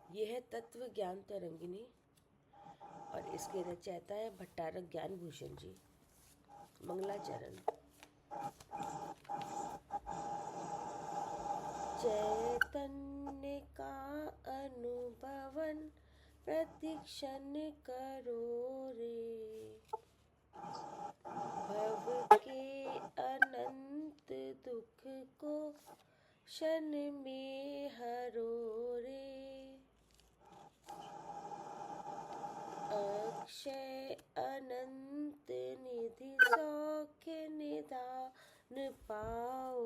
ये है तत्व ज्ञान तरंगिनी और इसके रचयिता है भट्टारक ज्ञान भूषण जी। मंगलाचरण। चैतन्य का अनुभवन प्रतिक्षण करो रे, भव के अनंत दुख को क्षण में हरो रे। अक्षय अनंत निधि सौख्य निदान पाओ,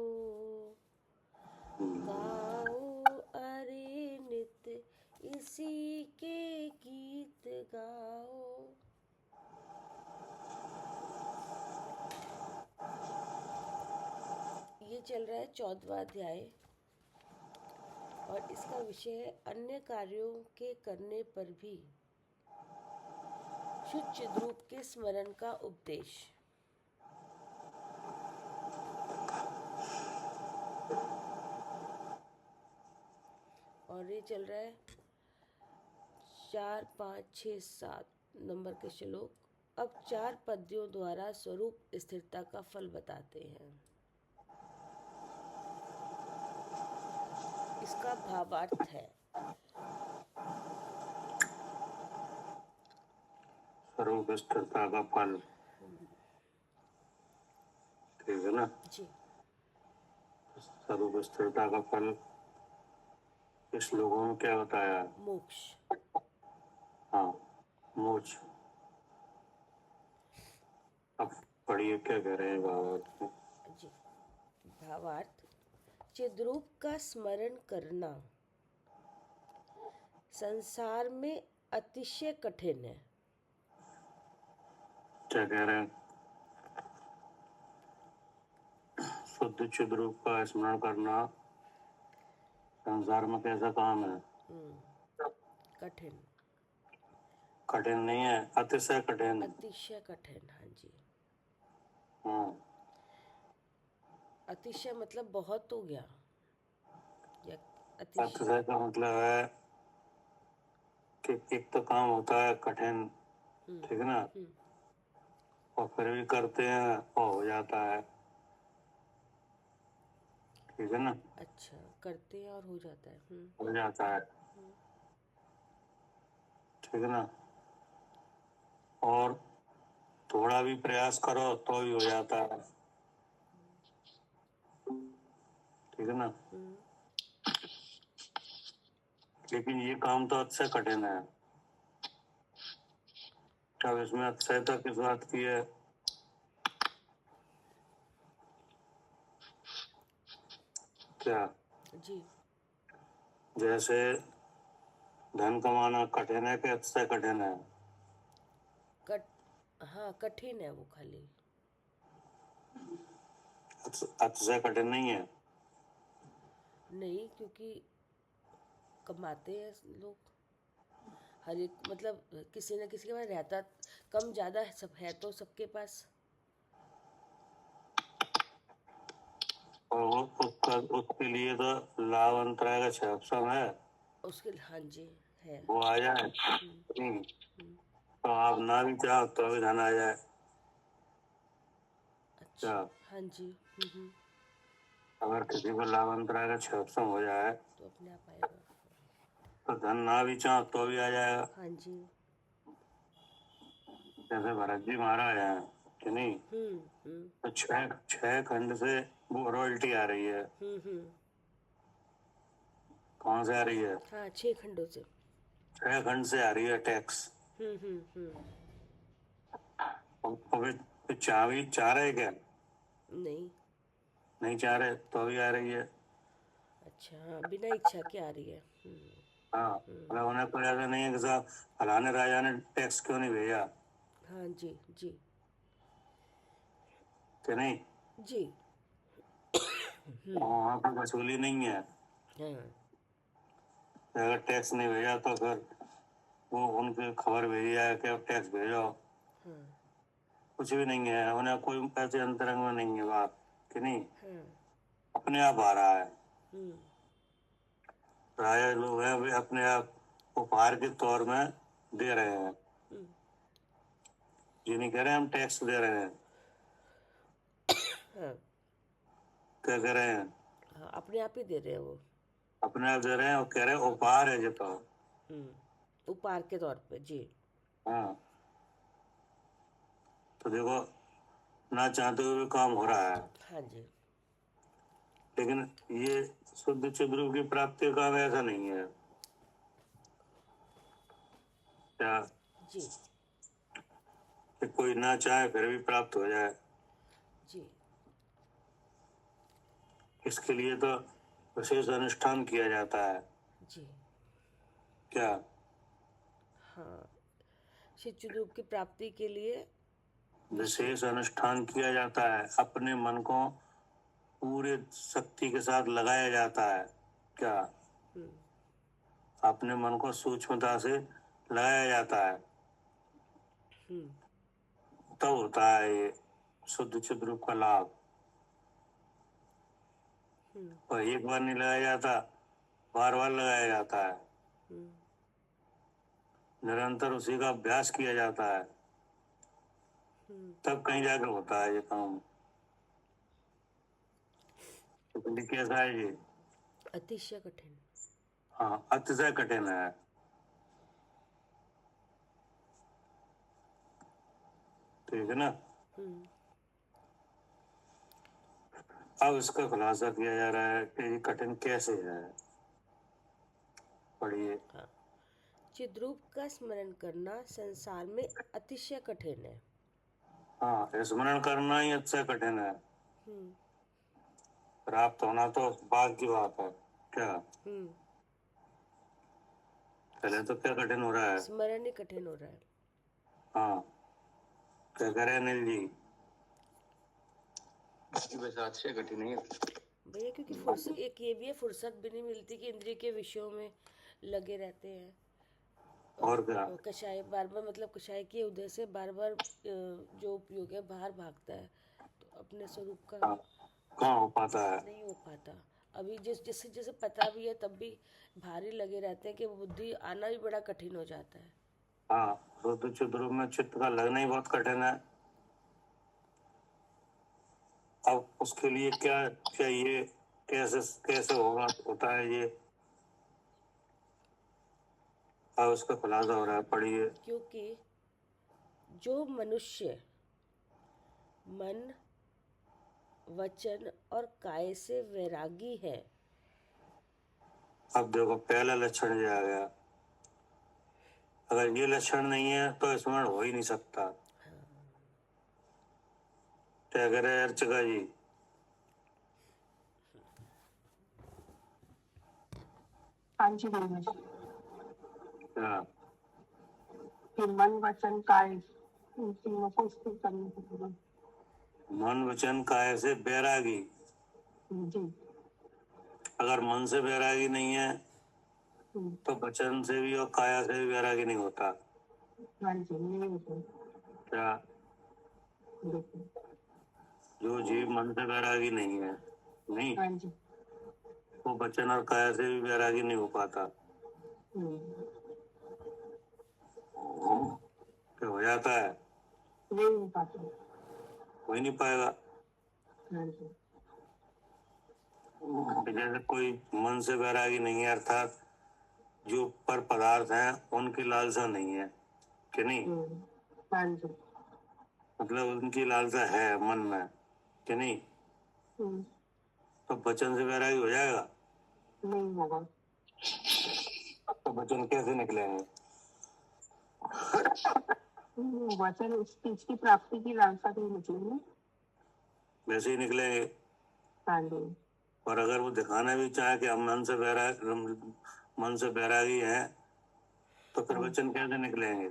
गाओ अरे नित इसी के गीत गाओ। ये चल रहा है 14वां अध्याय और इसका विषय है अन्य कार्यों के करने पर भी शुद्ध चिद्रूप के स्मरण का उपदेश। और ये चल रहा है 4, 5, 6, 7 नंबर के श्लोक। अब 4 पद्यों द्वारा स्वरूप स्थिरता का फल बताते हैं। इसका भावार्थ है स्वरूप स्थिरता का फल, ठीक है ना जी। स्वरूप स्थिरता का फल इस लोगों में क्या बताया? मोक्ष। हाँ, मोक्ष। अब पढ़िए क्या कह रहे हैं भावार्थ में। जी। भावार्थ, चिद्रूप का स्मरण करना संसार में अतिशय कठिन है। क्या कह रहे हैं? शुद्ध चिद्रूप का स्मरण करना संसार में कैसा काम है? कठिन। कठिन नहीं है, अतिशय कठिन। अतिशय कठिन, हाँ जी। हाँ, अतिशय मतलब बहुत हो गया, या अतिशय। अतिशय का मतलब है कि एक तो काम होता है कठिन, ठीक है ना, और फिर भी करते हैं और हो जाता है, ठीक है ना, अच्छा, करते हैं और हो जाता है। हो जाता है, ठीक है ना। और थोड़ा भी प्रयास करो तो भी हो जाता है, ठीक है ना। लेकिन ये काम तो अतिशय कठिन है। अब इसमें अतिशयता किस बात की है? क्या? जी। जैसे धन कमाना कठिन है कि अतिशय कठिन है? हाँ, कठिन है वो खाली। अतिशय कठिन नहीं है। नहीं, क्योंकि कमाते हैं लोग हर एक, मतलब किसी न किसी के पास रहता, कम ज़्यादा सब है तो सबके पास। और उसके लिए तो लाभ अंतराय का क्षय है, उसके, हाँ जी, है। वो आ जाए। तो आप ना भी चाहो तो भी धन आ जाए। अच्छा, क्या? हाँ जी। अगर किसी को लाभ अंतराय का क्षय हो जाए तो अपने आप आएगा। तो धन ना भी चाहो तो भी आ जाएगा। हाँ जी। जैसे भरत जी महाराज हैं कि नहीं, तो छह खंड से वो रॉयल्टी आ रही है। कहाँ से आ रही है? हाँ, 6 खंडों से। 6 खंड से आ रही है टैक्स। और चाह रहे क्या? नहीं। नहीं चाह रहे तो भी आ रही है। अच्छा, हाँ, बिना इच्छा के आ रही है। हाँ, मतलब उन्हें कोई ऐसा नहीं है कि साहब फलाने राजा ने टैक्स क्यों नहीं भेजा, हाँ जी। जी। कि नहीं। जी। वहाँ पर वसूली नहीं है। हाँ। अगर टैक्स नहीं भेजा तो फिर वो उनकी खबर भेजी जाए कि अब टैक्स भेजो। कुछ भी नहीं है, उन्हें कोई ऐसे अंतरंग में नहीं है बात, कि नहीं। अपने आप आ रहा है। राजा लोग हैं वे अपने आप उपहार के तौर में दे रहे हैं। हम्म, ये नहीं कह रहे हम टैक्स दे रहे हैं, हाँ क्या कह रहे हैं, हाँ, अपने आप ही दे रहे हैं वो। अपने आप दे रहे हैं और कह रहे हैं उपहार है ये तो। उपहार के तौर पे जी। हाँ, तो देखो ना चाहते हुए भी काम हो रहा है। हाँ जी। लेकिन ये शुद्ध चिद्ध रूप की प्राप्ति का ऐसा नहीं है क्या जी। कि कोई ना चाहे फिर भी प्राप्त हो जाए। जी। इसके लिए तो विशेष अनुष्ठान किया जाता है जी। क्या। हाँ, चिद्रूप की प्राप्ति के लिए विशेष अनुष्ठान किया जाता है, अपने मन को पूरे शक्ति के साथ लगाया जाता है क्या, अपने मन को सूक्ष्मता से लगाया जाता है, तब होता है ये शुद्ध चिद्ध रूप का लाभ। और एक बार नहीं लगाया जाता, बार बार लगाया जाता है, निरंतर उसी का अभ्यास किया जाता है, तब कहीं जाकर होता है ये काम। तो कैसा है ये, अतिशय कठिन। हाँ अतिशय कठिन है। ठीक है ना। अब इसका खुलासा किया जा रहा है कि ये कठिन कैसे है, पढ़िए। हाँ, चिद्रूप का स्मरण करना संसार में अतिशय कठिन है। हाँ, स्मरण करना ही अच्छा कठिन है, प्राप्त होना तो भाग्य की बात है क्या। पहले तो क्या कठिन हो रहा है, स्मरण ही कठिन हो रहा है। हाँ क्या करे अनिल जी, से कठिन है भैया, क्योंकि फुर्सत एक ये भी है, फुर्सत भी नहीं मिलती कि इंद्रिय के विषयों में लगे रहते हैं। और क्या। कषाय बार बार, मतलब कषाय के उदय से बार बार जो उपयोग है बाहर भागता है, तो अपने स्वरूप का कहाँ हो पाता है, नहीं हो पाता। अभी जैसे जैसे पता भी है तब भी भारी लगे रहते हैं कि बुद्धि आना भी बड़ा कठिन हो जाता है। हाँ शुद्ध चिद्ध रूप में चित्त का लगना ही बहुत कठिन है। अब उसके लिए क्या चाहिए, कैसे कैसे होगा, होता है ये, अब उसका खुलासा हो रहा है, पढ़िए। क्योंकि जो मनुष्य मन, वचन और काय से वैरागी है। अब देखो पहला लक्षण ये आ गया, अगर ये लक्षण नहीं है तो स्मरण हो ही नहीं सकता। क्या करे अर्चका जी, हाँ जी महाराज। क्या फिर मन वचन काय इन तीनों को स्थिर करने के लिए मन वचन काय से बैरागी, जी। अगर मन से बैरागी नहीं है तो वचन से भी और काया से भी बैरागी नहीं होता हाँ जी, ये होता है। क्या। बिल्कुल। जो जीव मन से बैरागी नहीं है, नहीं, हाँ जी। वो वचन और काया से भी बैरागी नहीं हो पाता, क्या हो जाता है, नहीं हो पाता। हो ही नहीं पाएगा। हाँ जी। जैसे कोई मन से बैरागी नहीं है, अर्थात जो पर पदार्थ हैं उनकी लालसा नहीं है कि नहीं, हाँ जी। मतलब उनकी लालसा है मन में कि नहीं, तो वचन से बैरागी हो जाएगा, नहीं होगा। तो वचन कैसे निकलेंगे, वचन उस चीज की प्राप्ति की लालसा से निकलेंगे। वैसे ही निकलेंगे। हाँ जी। और अगर वो दिखाना भी चाहे कि हम मन से बैरागी हैं, तो फिर वचन कैसे निकलेंगे,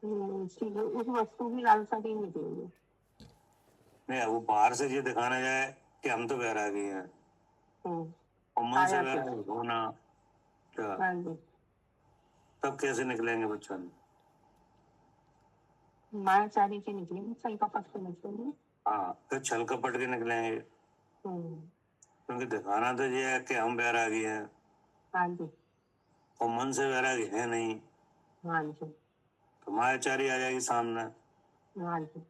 उस वस्तु की लालसा से निकलेंगे। नहीं, वो बाहर से ये दिखाना जाए कि हम तो बैरागी हैं, और मन से बैरागी होना क्या, हाँ जी। तब कैसे निकलेंगे वचन, मायाचारी से निकलेंगे, सही कपट से निकलेंगे। हाँ फिर छल कपट के निकलेंगे, क्योंकि दिखाना तो ये है कि हम बैरागी हैं, हाँ जी। और मन से वैरागी है नहीं हाँ जी, तो मायाचारी आ जाएगी सामने। हाँ जी,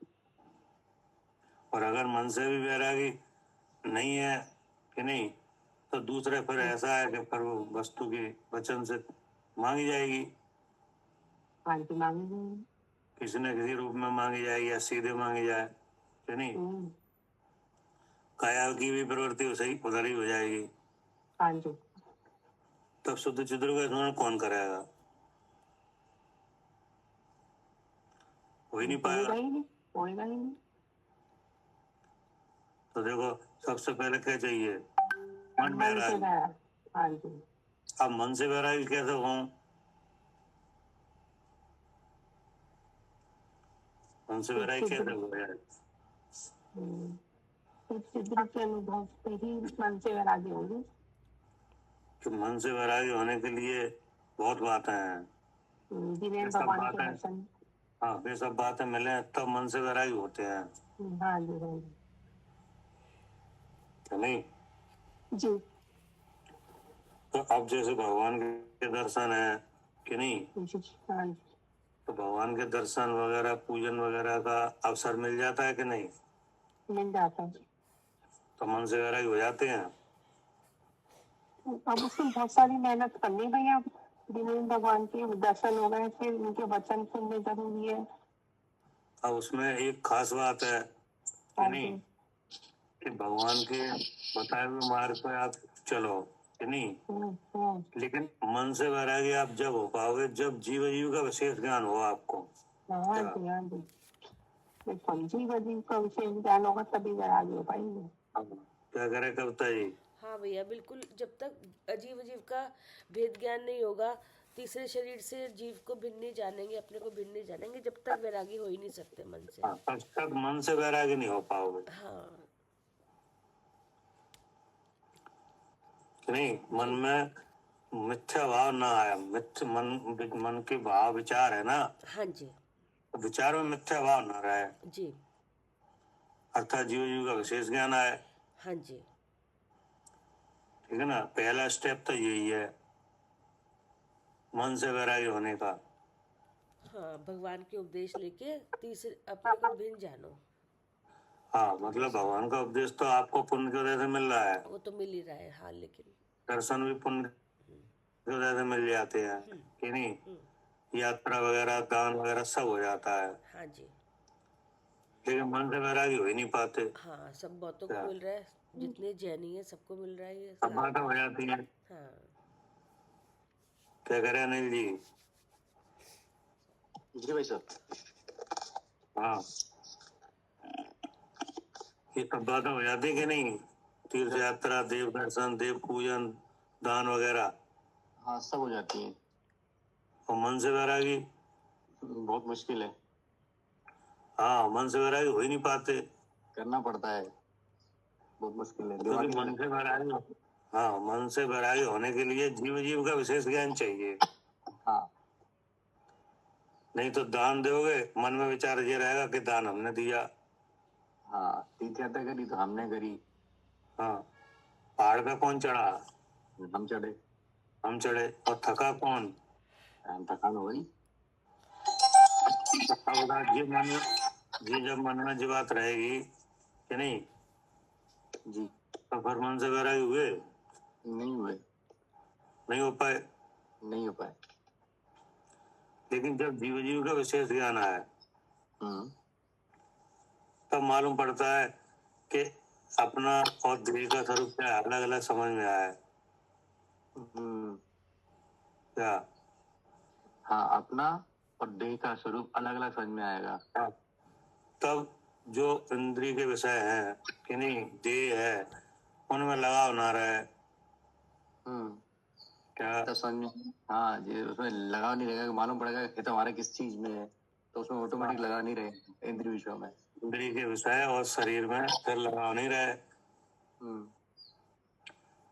और अगर मन से भी वैरागी नहीं है कि नहीं तो दूसरे फिर ऐसा है कि फिर वो वस्तु की वचन से मांगी जाएगी, हाँ जी, मांगेंगे। किसी न किसी रूप में मांगी जाएगी या सीधे मांगी जाए कि नहीं। काया की भी प्रवृत्ति उधर ही हो जाएगी। हाँ जी, तब शुद्ध चित्र का स्मरण कौन करेगा? हो ही नहीं पाएगा। होएगा ही नहीं, होएगा ही नहीं। तो देखो सबसे पहले क्या चाहिए? मन मन से वैरागी। वैराग। हाँ जी, अब मन से वैरागी कैसे हो? मन से वैरागी कैसे हो यार? तो चित्र के अनुभव से ही मन से वैरागी होगी। तो मन से वैरागी होने के लिए बहुत बातें हैं। जिन्हें ये सब भगवान के बातें, दर्शन। हाँ ये सब बातें मिले तब मन से वैरागी होते हैं हाँ जी, हाँ जी, कि नहीं। जी, तो अब जैसे भगवान के दर्शन है कि नहीं, जी, हाँ जी, तो भगवान के दर्शन वगैरह पूजन वगैरह का अवसर मिल जाता है कि नहीं, मिल जाता है। तो मन से वैरागी हो जाते हैं। अब उसमें बहुत सारी मेहनत करनी भैया। जिन्हें भगवान के दर्शन हो गए फिर उनके वचन सुनने जरूरी है। अब उसमें एक खास बात है कि हाँ नहीं, जी, कि भगवान के बताए हुए मार्ग पे आप चलो कि नहीं, लेकिन मन से वैरागी आप जब हो पाओगे जब जीव जीव का विशेष ज्ञान हो आपको। हाँ क्या? जी, हाँ जी, बिल्कुल जीव जीव का विशेष ज्ञान होगा तभी वैरागी हो पाएंगे। क्या करे कविता जी? हाँ भैया बिल्कुल, जब तक अजीब अजीब का भेद ज्ञान नहीं होगा, तीसरे शरीर से जीव को भिन्न नहीं जानेंगे, अपने को भिन्न नहीं जानेंगे, जब तक वैरागी हो ही नहीं सकते मन से। हाँ, तब तक मन से वैरागी नहीं हो पाओगे हाँ कि नहीं। मन में मिथ्या भाव ना आया, मिथ्या मन के भाव विचार है ना, हाँ जी, विचार में मिथ्या भाव ना रहे, जी, अर्थात जीव जीव का विशेष ज्ञान आए। हाँ जी, ठीक है ना, पहला स्टेप तो यही है मन से वैरागी होने का। हाँ भगवान के उपदेश लेके तीसरे अपने को भिन्न जानो। हाँ मतलब भगवान का उपदेश तो आपको पुण्य की वजह से मिल रहा है, वो तो मिल ही रहा है, हाँ, लेकिन दर्शन भी पुण्य की वजह से मिल जाते हैं कि नहीं, यात्रा वगैरह दान वगैरह सब हो जाता है, हाँ जी, लेकिन मन से वैरागी हो ही नहीं पाते। हाँ सब बहुतों को मिल रहा है, जितने जैनी है सबको मिल रहा है ये सब बातें हो जाती हैं। हाँ क्या करे अनिल जी? जी भाई साहब। हाँ ये सब बातें हो जाती है कि नहीं, तीर्थ यात्रा देव दर्शन देव पूजन दान वगैरह, हाँ सब हो जाती है। और मन से वैरागी? बहुत मुश्किल है, हाँ मन से वैरागी हो ही नहीं पाते, करना पड़ता है, बहुत मुश्किल है। क्योंकि दिमाग मन से वैरागी, हाँ मन से वैरागी होने के लिए जीव जीव का विशेष ज्ञान चाहिए। हाँ नहीं तो दान दोगे मन में विचार ये रहेगा कि दान हमने दिया। हाँ, तीर्थ यात्रा करी तो हमने करी, हाँ पहाड़ पे कौन चढ़ा? हम चढ़े, हम चढ़े, और थका कौन? थकान हो गई। अब ये मन में, ये जब मन में जो बात रहेगी कि नहीं, जी तो फिर मन से वैरागी हुए नहीं हुए, नहीं हो पाए। नहीं हो पाए। लेकिन जब जीव जीव का विशेष ज्ञान आया हम्म, तब मालूम पड़ता है कि अपना और देह का स्वरूप क्या अलग अलग समझ में आया है। हम्म, क्या? हाँ अपना और देह का स्वरूप अलग अलग समझ में आएगा। तब जो इंद्रिय के विषय हैं कि नहीं, देह है, उनमें लगाव ना रहे। क्या? तब समझ में, हाँ जी, उसमें लगाव नहीं रहेगा, मालूम पड़ेगा कि तो हमारा किस चीज में है, तो उसमें ऑटोमेटिक लगा नहीं रहे इंद्रिय विषयों में। इंद्रिय के विषय और शरीर में फिर लगाव नहीं रहे।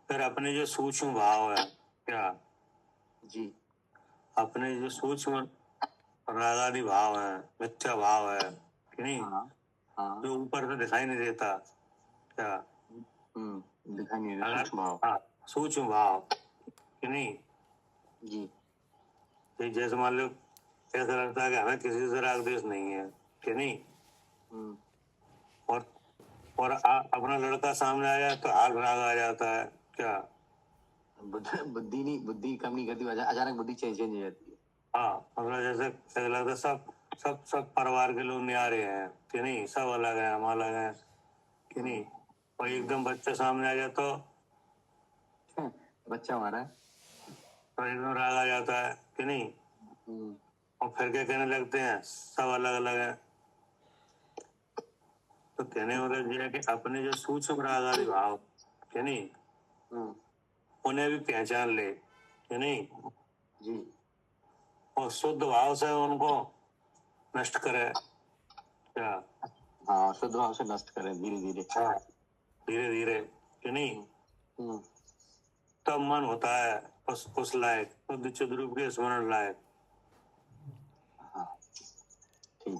फिर अपने जो सूक्ष्म भाव है, क्या जी अपने जो सूक्ष्म रागादि भाव है, मिथ्या भाव है कि नहीं, हाँ हाँ, जो ऊपर से दिखाई नहीं देता। क्या? दिखाई नहीं देता, सूक्ष्म भाव। हाँ सूक्ष्म भाव कि नहीं, जी। कि जैसे मान लो ऐसा लगता है कि हमें किसी से राग द्वेष नहीं है कि नहीं, हम्म, और अपना लड़का सामने आ जाए तो हाल राग आ जाता है क्या। बुद्धि कम नहीं करती, अचानक बुद्धि चेंज हो जाती है। हाँ, मतलब जैसे ऐसा लगता है सब सब सब परिवार के लोग न्यारे हैं कि नहीं, सब अलग है, हम अलग हैं कि नहीं, और एकदम बच्चा सामने आ जाए बच्चा हमारा है। तो एकदम राग आ जाता है कि नहीं, हम्म, और फिर क्या कहने लगते हैं सब अलग अलग है। तो कहने का मतलब ये है कि अपने जो सूक्ष्म राग आदि भाव कि नहीं, हम्म, उन्हें भी पहचान ले कि नहीं, जी। और शुद्ध भाव से उनको नष्ट करे क्या। हाँ, शुद्ध भाव से नष्ट करें धीरे धीरे। हाँ, धीरे धीरे कि नहीं, हम्म, तब मन होता है उस लायक, शुद्ध चिद रूप के स्मरण लायक हाँ, ठीक।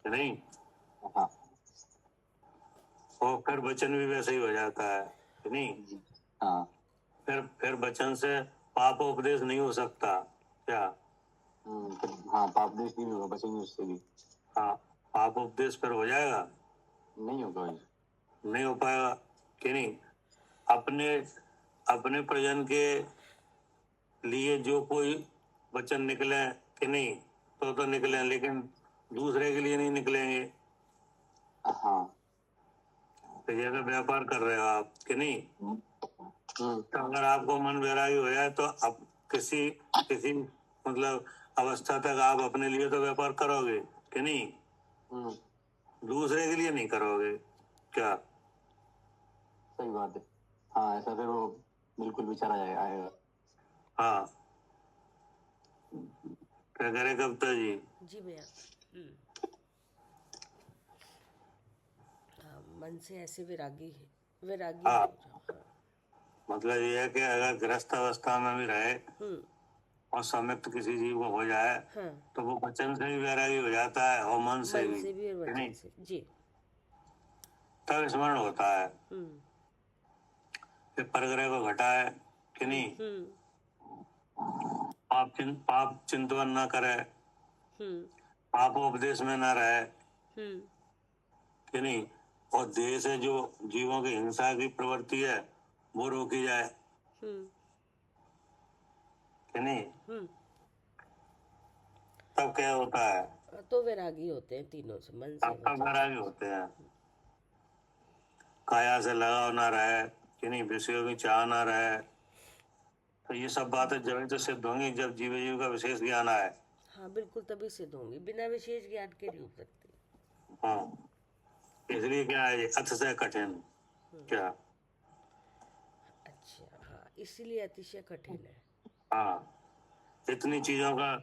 कि नहीं, हाँ, और फिर वचन भी वैसे ही हो जाता है कि नहीं। जी। हाँ, फिर वचन से पाप उपदेश नहीं हो सकता क्या। हाँ, पाप देश नहीं होगा, बचेंगे उससे भी। हाँ, पाप उपदेश फिर हो जाएगा, नहीं होगा भाई। नहीं हो पाएगा कि नहीं। अपने अपने प्रजन के लिए जो कोई वचन निकले कि नहीं, तो निकले, लेकिन दूसरे के लिए नहीं निकलेंगे। हाँ। तो जैसे व्यापार कर रहे हो आप कि नहीं, हम्म, तो अगर आपको मन वैरागी हो जाए तो अब किसी किसी मतलब अवस्था तक आप अपने लिए तो व्यापार करोगे कि नहीं, हम्म, दूसरे के लिए नहीं करोगे क्या। सही बात है। हाँ, ऐसा फिर वो बिल्कुल विचार आएगा। हाँ, क्या करे कविता जी। जी भैया। हाँ, मन से ऐसे वैरागी वैरागी हाँ, हो जाओ। हाँ। मतलब ये है कि अगर गृहस्थ अवस्था में भी रहे हम्म। और सम्यक्त किसी जीव को हो जाए हाँ, तो वो वचन से भी वैरागी हो जाता है और मन से मन भी से भी और कि नहीं, वचन से जी। तब स्मरण होता है हम्म। कि परग्रह को घटाए कि नहीं, हम्म। पाप चिंतन न करे, हम्म। पाप उपदेश में न रहे हम्म। कि नहीं, और देह से जो जीवों की हिंसा की प्रवृत्ति है वो रोकी जाए हम्म। कि नहीं, हम्म। तब क्या होता है, तो वैरागी होते हैं तीनों से, मन से, तब वचन से। वैरागी होते हैं। काया से लगाव ना रहे कि नहीं, विषयों की चाह ना रहे, तो ये सब बातें जब तो सिद्ध होंगी जब जीव जीव का विशेष ज्ञान आए। हाँ, बिल्कुल तभी सिद्ध होंगी, बिना विशेष ज्ञान के नहीं हो सकती। हाँ, इसलिए क्या है, ये अथ से कठिन क्या। अच्छा, हाँ, इसीलिए अतिशय कठिन है। हाँ, इतनी चीजों का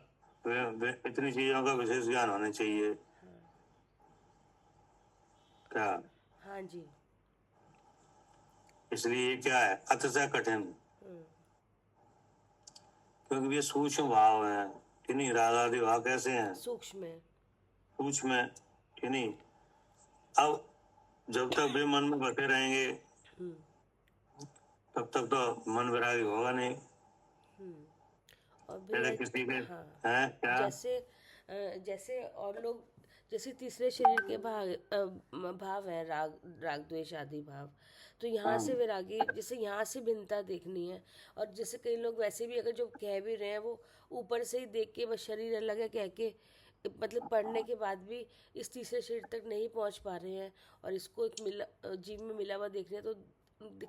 इतनी चीजों का विशेष ज्ञान होना चाहिए क्या। हाँ जी। इसलिए ये क्या है, अथ से कठिन, हम्म। क्योंकि ये सूक्ष्म भाव है कि नहीं, राग आदि भाव कैसे हैं, सूक्ष्म है। सूक्ष्म है कि नहीं। अब जब तक वे मन में बटे रहेंगे हम्म। तब तक तो मन वैरागी होगा नहीं। और जैसे भैया, किसी के हाँ, हैं क्या। जैसे और लोग, जैसे तीसरे शरीर के भाव है, राग राग द्वेष आदि भाव, तो यहाँ से वैरागी, जैसे यहाँ से भिन्नता देखनी है। और जैसे कई लोग वैसे भी अगर जो कह भी रहे हैं वो ऊपर से ही देख के बस शरीर अलग है कह के, मतलब पढ़ने के बाद भी इस तीसरे शरीर तक नहीं पहुंच पा रहे हैं, और इसको एक जीव में मिला हुआ देख रहे हैं, तो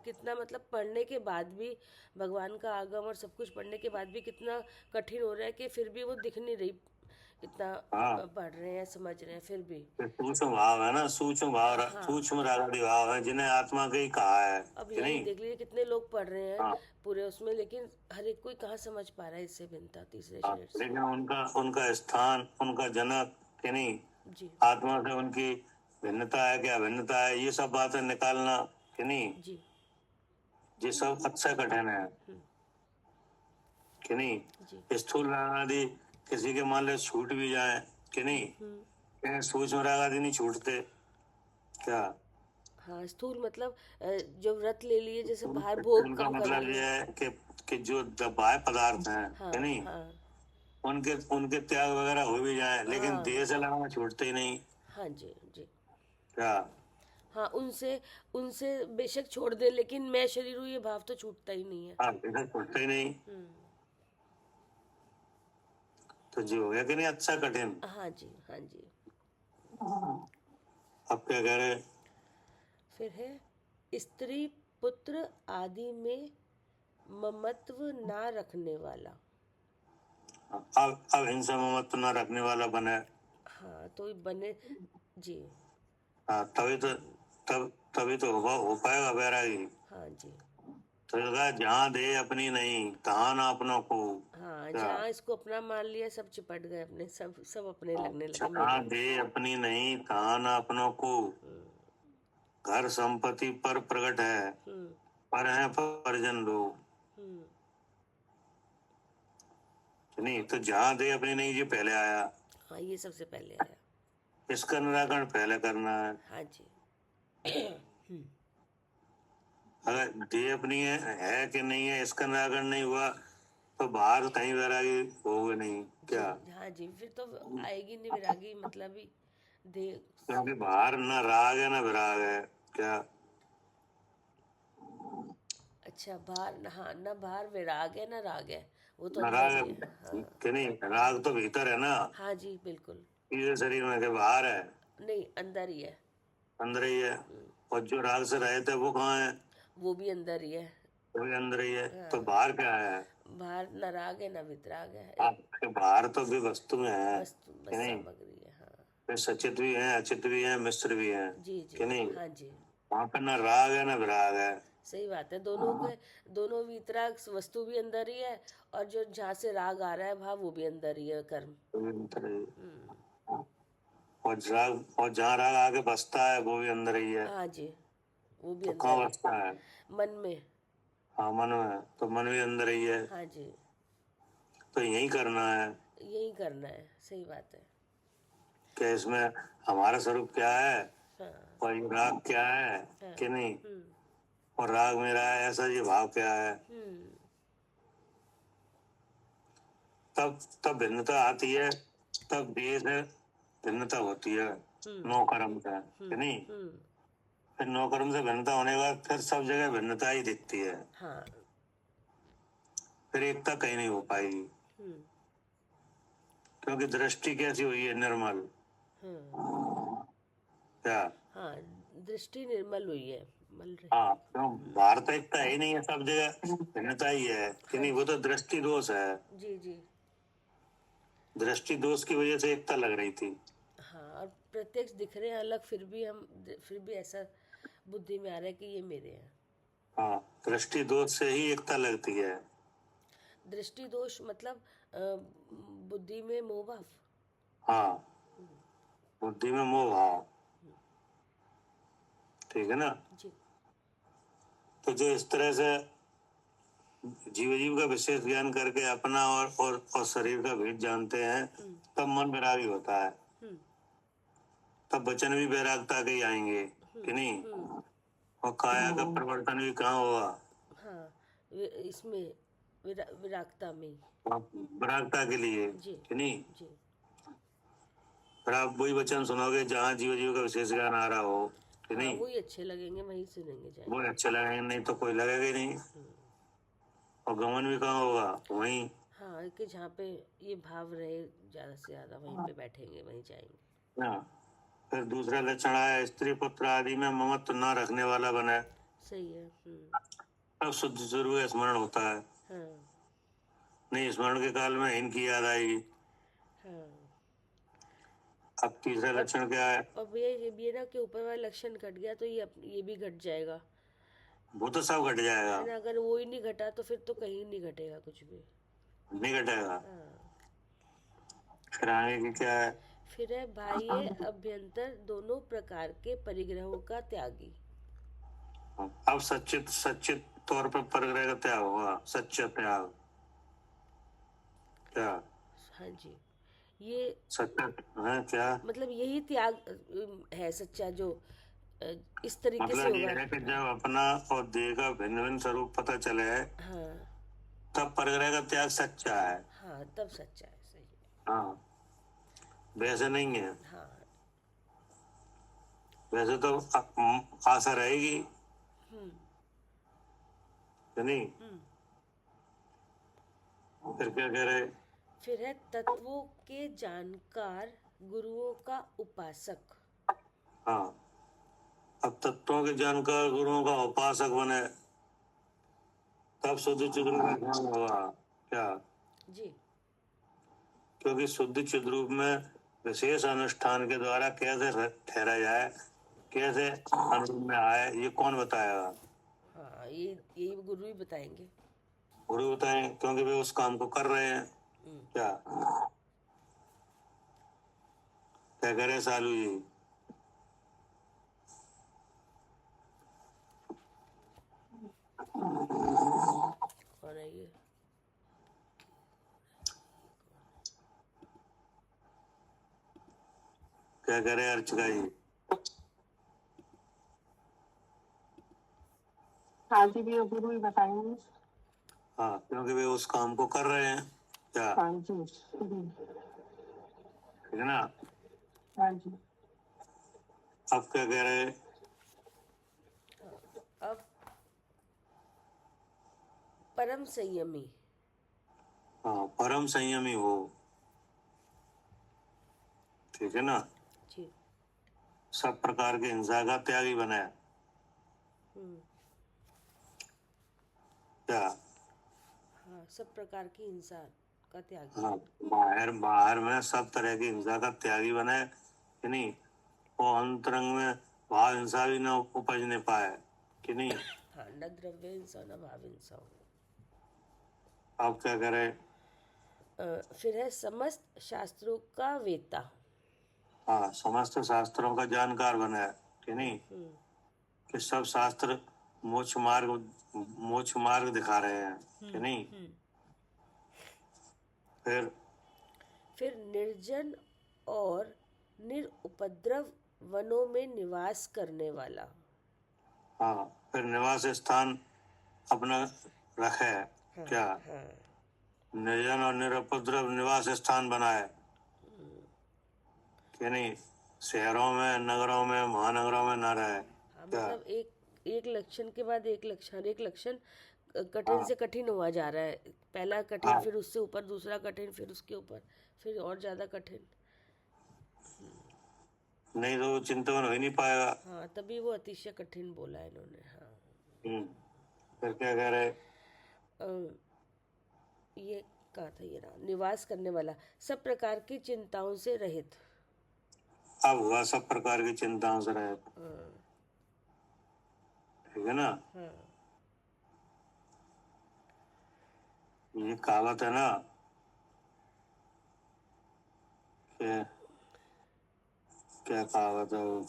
कितना, मतलब पढ़ने के बाद भी भगवान का आगम और सब कुछ पढ़ने के बाद भी कितना कठिन हो रहा है कि फिर भी वो दिख नहीं रही, इतना हाँ, पढ़ रहे हैं, समझ रहे हैं, फिर भी। ये सूक्ष्म भाव है ना, सूक्ष्म भाव, हाँ, सूक्ष्म राग आदि भाव है जिन्हें आत्मा के ही कहा है अब कि यही नहीं। देख लीजिए कितने लोग पढ़ रहे हैं हाँ, पूरे उसमें, लेकिन हर एक कोई कहाँ समझ पा रहा है इससे भिन्नता तीसरे हाँ, शरीर से। लेकिन उनका उनका स्थान, उनका जनक कि नहीं, जी। आत्मा से उनकी भिन्नता है क्या, भिन्नता है, ये सब बातें निकालना कि नहीं, जी। ये सब अच्छा कठिन है कि जी। नहीं। स्थूल राग आदि किसी के मान ले छूट भी जाए कि नहीं, सूक्ष्म राग आदि नहीं छूटते क्या। हाँ, स्थूल मतलब जो व्रत ले लिए, जैसे बाहर भोग उनका कम कर मतलब लिए। ये है कि जो बाह्य पदार्थ हैं, हाँ है नहीं, हाँ उनके उनके त्याग वगैरह हो भी जाए, लेकिन हाँ देह से लगाना छूटते ही नहीं। हाँ जी जी। क्या? हाँ, उनसे उनसे बेशक छोड़ दे, लेकिन मैं शरीर हूँ ये भाव तो छूटता ही नहीं है। हाँ, इधर छूटते ही नहीं। तो जी हो गया कि नहीं अच्छा कठिन। हाँ जी हाँ जी। अब क्या कह रहे? फिर है स्त्री पुत्र आदि में ममत्व ना रखने वाला। अब हिंसा ममत्व न रखने वाला बने। हाँ, तो ये बने जी। हाँ, तभी तो हो पाएगा वैरागी। हाँ जी। तो कहा जहाँ दे अपनी नहीं तहाँ ना अपनों को। हाँ, क्या? जहाँ इसको अपना मान लिया, सब चिपट गए अपने, सब सब अपने लगने लगे जहाँ मेरे। दे अपनी नहीं तहाँ ना अपनों को। घर संपत्ति पर प्रकट है, हम्म पर है परिजन लोग। हम्म। नहीं तो जहाँ दे अपनी नहीं जी पहले आया। हाँ, ये सबसे पहले आया। इसका निराकरण पहले करना है। हाँ जी। अगर दे अपनी है कि नहीं है, इसका निराकरण नहीं हुआ तो बाहर कहीं वैरागी होगा नहीं। जी क्या? हाँ जी, फिर तो आएगी नहीं विरागी, मतलब ही दे। क्योंकि बाहर न राग है न विराग है। क्या? अच्छा, बाहर, हाँ, ना बाहर विराग है ना राग है, वो तो न अंदर राग ही है है। हाँ कि नहीं, राग तो भीतर है ना, हाँ जी, बिल्कुल। इसे शरीर में के बाहर है, नहीं, अंदर ही है। अंदर ही है। और जो राग से रहे थे वो कहाँ है? वो भी अंदर ही है। वो भी अंदर ही है। तो हाँ, बाहर क्या है? बाहर न राग है न वितराग है, एक आपके बाहर तो भी वस्तु में है वस्तु, कि बस नहीं। सामग्री है। हाँ फिर सचित भी है, अचित भी है, मिश्र भी है जी जी। कि नहीं। हाँ जी, वहां पर न राग है न विराग है। सही बात है। दोनों के, दोनों वितराग वस्तु भी अंदर ही है, और जो जहाँ से राग आ रहा है भाव, वो भी अंदर ही है, कर्म। वो भी अंदर ही है। और जहाँ राग आके बसता है वो भी अंदर ही है। हाँ जी, वो भी तो अंदर कहाँ है, बसता है? मन में। हाँ, मन में। तो मन भी अंदर ही है। हाँ जी, तो यही करना है यही करना है, सही बात है। कि इसमें हमारा स्वरूप क्या है हाँ और ये राग क्या है हाँ। कि नहीं, हम्म और राग मेरा है ऐसा ये भाव क्या है। हम्म। तब भिन्नता आती है, तब देह से भिन्नता होती है नौ कर्म का कि नहीं। हम्म। फिर नौ कर्म से भिन्नता होने के बाद फिर सब जगह भिन्नता ही दिखती है। हाँ। फिर एकता कहीं नहीं हो पाएगी, हम्म क्योंकि दृष्टि कैसी हुई है, निर्मल। हाँ क्या? हाँ, दृष्टि निर्मल हुई है, मल रही। हाँ, क्यों बाहर तो एकता है ही नहीं है, सब जगह भिन्नता ही है कि हाँ नहीं। वो तो दृष्टि दोष है, जी जी। दृष्टि दोष की वजह से एकता लग रही थी। हाँ, और प्रत्यक्ष दिख रहे हैं अलग, फिर भी ऐसा बुद्धि में आ रहा है कि ये मेरे हैं। हाँ, दृष्टि दोष से ही एकता लगती है। दृष्टि दोष मतलब बुद्धि में मोह भाव। हाँ, बुद्धि में मोह भाव, ठीक है ना। जी। तो जो इस तरह से जीव का विशेष ज्ञान करके अपना और शरीर का भेद जानते हैं, तब मन वैरागी होता है। हम्म तब वचन भी वैरागता के ही आएंगे कि नहीं। और काया का परिवर्तन भी कहाँ होगा? हाँ, इसमें विरागता में ही। वैरागता के लिए जी कि नहीं। जी। फिर आप वही वचन सुनोगे जहाँ जीव का विशेष ज्ञान आ रहा हो कि हाँ, नहीं। वही अच्छे लगेंगे, वही सुनेंगे वो जाएंगे। अच्छे लगेंगे, नहीं तो कोई लगेगा ही नहीं। और गमन भी कहाँ होगा? वहीं। हाँ, कि जहाँ पे ये भाव रहे ज़्यादा से ज़्यादा, वहीं पे बैठेंगे, वहीं जाएंगे। हाँ। फिर दूसरा लक्षण आया स्त्री पुत्र आदि में ममत्व न रखने वाला बने। सही है। तब शुद्ध स्वरूप स्मरण होता है। हाँ नहीं, स्मरण के काल में इनकी याद आएगी। हाँ। अब तीसरा लक्षण क्या है? और भैया ये ना कि ऊपर वाला लक्षण घट गया तो ये भी घट जाएगा, वो तो सब घट जाएगा, है ना। अगर वो ही नहीं घटा तो फिर तो कहीं नहीं घटेगा कुछ भी। नहीं घटेगा। हाँ। फिर आगे की क्या है? फिर है बाह्य अभ्यंतर दोनों प्रकार के परिग्रहों का त्यागी। अब सचित सचित तौर पर परिग्रह का त्याग होगा, सच्चा त्याग। क्या? हाँ जी, ये सत्य है क्या? मतलब यही त्याग है सच्चा, जो इस तरीके से मतलब ये होगा। है कि जब अपना और देह का भिन्न भिन्न स्वरूप पता चले हाँ तब परिग्रह का त्याग सच्चा है। हाँ, तब सच्चा है, सही है। हाँ, वैसे नहीं है। हाँ वैसे तो आशा रहेगी कि नहीं। फिर क्या कह रहे? फिर है तत्वों के जानकार, गुरुओं का उपासक। हाँ, अब तत्वों के जानकार गुरुओं का उपासक बने तब शुद्ध चिद्रूप में ध्यान होगा क्या? जी। क्योंकि शुद्ध चिद्रूप में विशेष अनुष्ठान के द्वारा कैसे ठहरा जाए, कैसे अनुभव में आए, ये कौन बताएगा? हाँ, यही गुरु ही बताएंगे। गुरु बताएं, क्योंकि वे उस काम को कर रहे हैं। क्या क्या करे सालू जी? कौन है ये? क्या करे अर्चका जी? हाँ जी, भी गुरु ही बताएंगे। हाँ, क्योंकि वे उस काम को कर रहे हैं। क्या? हाँ जी। ठीक है ना। हाँ जी। अब क्या कह रहे? अब परम संयमी। हाँ, परम संयमी हो। ठीक है ना। जी। सब प्रकार की हिंसा का त्यागी बने। क्या? हाँ, सब प्रकार की हिंसा का त्यागी। हाँ, बाहर में सब तरह की हिंसा का त्यागी बने कि नहीं। वो अंतरंग में भाव हिंसा भी न उपजने पाए कि नहीं। हाँ, न द्रव्य हिंसा न भाव हिंसा हो। अब क्या करे? फिर है समस्त शास्त्रों का वेता। हाँ, समस्त शास्त्रों का जानकार बने कि नहीं। कि सब शास्त्र मोक्ष मार्ग दिखा रहे हैं कि नहीं। फिर निर्जन और निरुपद्रव वनों में निवास करने वाला। हाँ, फिर निवास स्थान अपना रखे। क्या? हाँ। निर्जन और निरुपद्रव निवास स्थान बनाए कि नहीं। शहरों में, नगरों में, महानगरों में न रहे। हाँ, क्या? मतलब एक लक्षण के बाद एक लक्षण कठिन से कठिन हुआ जा रहा है। पहला कठिन, हाँ। फिर उससे ऊपर दूसरा कठिन, फिर उसके ऊपर फिर और ज्यादा कठिन। नहीं तो वो चिंतन हो ही नहीं पाएगा। हाँ, तभी वो अतिशय कठिन बोला इन्होंने। हाँ। फिर क्या कह रहे? ये कहा था, ये रहा, निवास करने वाला, सब प्रकार की चिंताओं से रहित। अब हुआ सब प्रकार की चिंताओं से रहित। ठीक है ना। हाँ। ये कहावत है ना कि क्या कहावत है वो?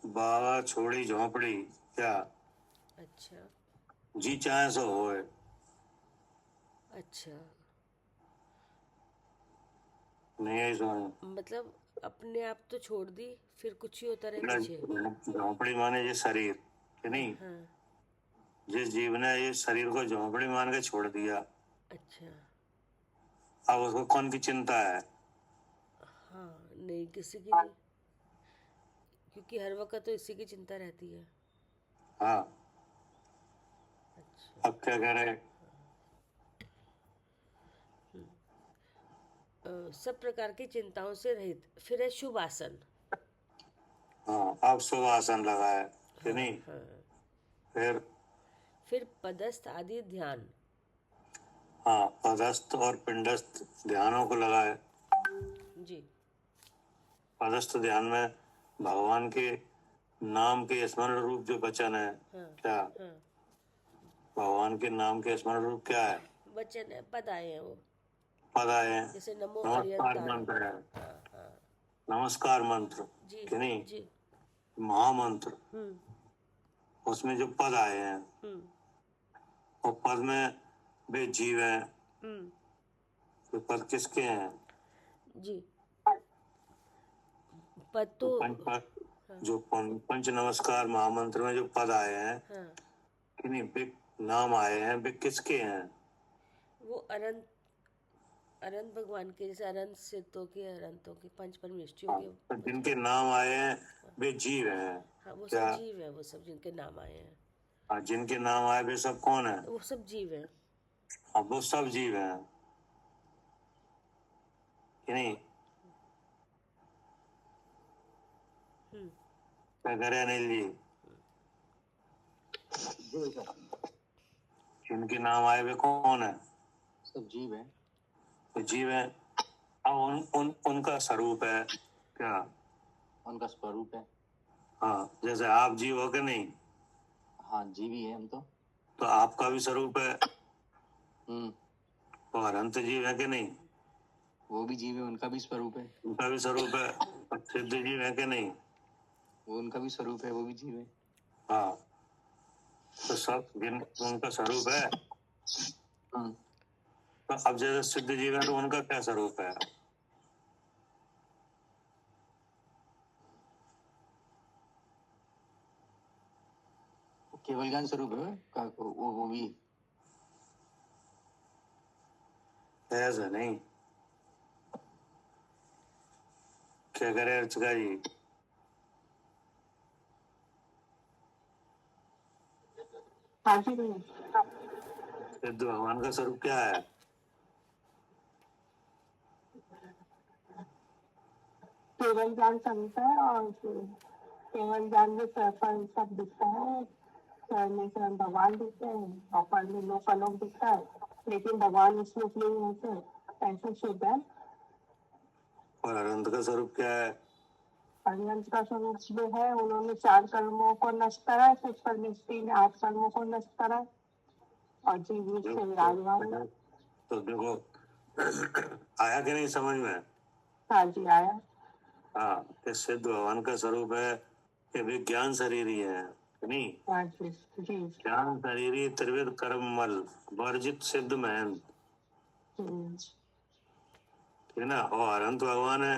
बावा छोड़ी झोपड़ी। क्या? अच्छा। जी चाहे सो होए। अच्छा, नहीं है इसमें। मतलब अपने आप तो छोड़ दी, फिर कुछ ही होता रहे पीछे। झोपड़ी माने ये शरीर कि नहीं। हाँ। जिस जीव ने ये शरीर को झोपड़ी मान के छोड़ दिया, अच्छा। अब उसको कौन की चिंता है? हाँ, नहीं, किसी की नहीं, क्योंकि हर वक्त तो इसी की चिंता रहती है। हाँ। अच्छा। अब क्या कह रहे? सब प्रकार की चिंताओं से रहित। फिर है शुभ आसन। हाँ, अब शुभ आसन लगाए कि नहीं। हाँ। फिर पदस्थ आदि ध्यान। हाँ, पदस्थ और पिंडस्थ ध्यानों को लगाए। जी। पदस्थ ध्यान में भगवान के नाम के स्मरण रूप जो वचन है। क्या? हाँ, भगवान के नाम के स्मरण रूप क्या है? वचन है, पद आए हैं वो, पद आए हैं। जैसे नमो नमस्कार अरियंताय। मंत्र है। हाँ हाँ। नमस्कार मंत्र जी कि नहीं। जी। महामंत्र, उसमें जो पद आए हैं और पद में वे जीव हैं। तो पद किसके हैं? जी, पद तो जो पंच नमस्कार महामंत्र में जो पद आए हैं, हाँ, कि नहीं, वे नाम आए हैं, वे किसके हैं? वो अनंत अनंत भगवान के, जैसे अनंत सिद्धों के, अनंतों के, पंच परमेष्ठियों के। तो जिनके नाम आए हैं वे जीव हैं हाँ, वो क्या? सब जीव है, वो सब जिनके नाम आए हैं हाँ, जिनके नाम आए वे सब कौन है? वो सब जीव है। हाँ, वो सब जीव हैं, कि नहीं? क्या करे अनिल जी? जिनके नाम आए वे कौन है? सब जीव है। तो जीव है। अब उनका स्वरूप है क्या? उनका स्वरूप है। हाँ, जैसे आप जीव हो कि नहीं, हाँ, जीव ही है हम तो आपका भी स्वरूप है। हम्म। तो अनंत जीव है कि नहीं, वो भी जीव है, उनका भी स्वरूप है। उनका भी स्वरूप है। और सिद्ध जीव है कि नहीं, वो उनका भी स्वरूप है, वो भी जीव है। हाँ। तो सब जिन उनका स्वरूप है। हम्म। तो अब जैसे सिद्ध जीव है तो उनका क्या स्वरूप है? केवल ज्ञान स्वरूप है वो भी। ऐसा नहीं, क्या करे अर्चका जी? हाँ जी भैया। सिद्ध भगवान का स्वरूप क्या है? केवल ज्ञान स्वरूप है, और केवल ज्ञान में फल सब दिखता है। शहर में स्वयं भगवान दिखते हैं और फल में लोक अलोक दिखता है, लेकिन भगवान उसमें नहीं होते, ऐसे शुद्ध है। और अनंत का स्वरूप क्या है? अनंत का स्वरूप जो है, उन्होंने 4 कर्मों को नष्ट करा है, कुछ परमेष्टि ने 8 कर्मों को नष्ट करा है, और जीव से विराजमान है। तो देखो आया कि नहीं समझ में? हाँ जी, आया। हाँ, कि सिद्ध भगवान का स्वरूप है कि वे ज्ञान शरीरी है, नहीं? हाँ जी जी। ज्ञान शरीरी त्रिविध कर्म मल वर्जित सिद्ध महंत, हम्म, ठीक है ना? और अनंत भगवान है।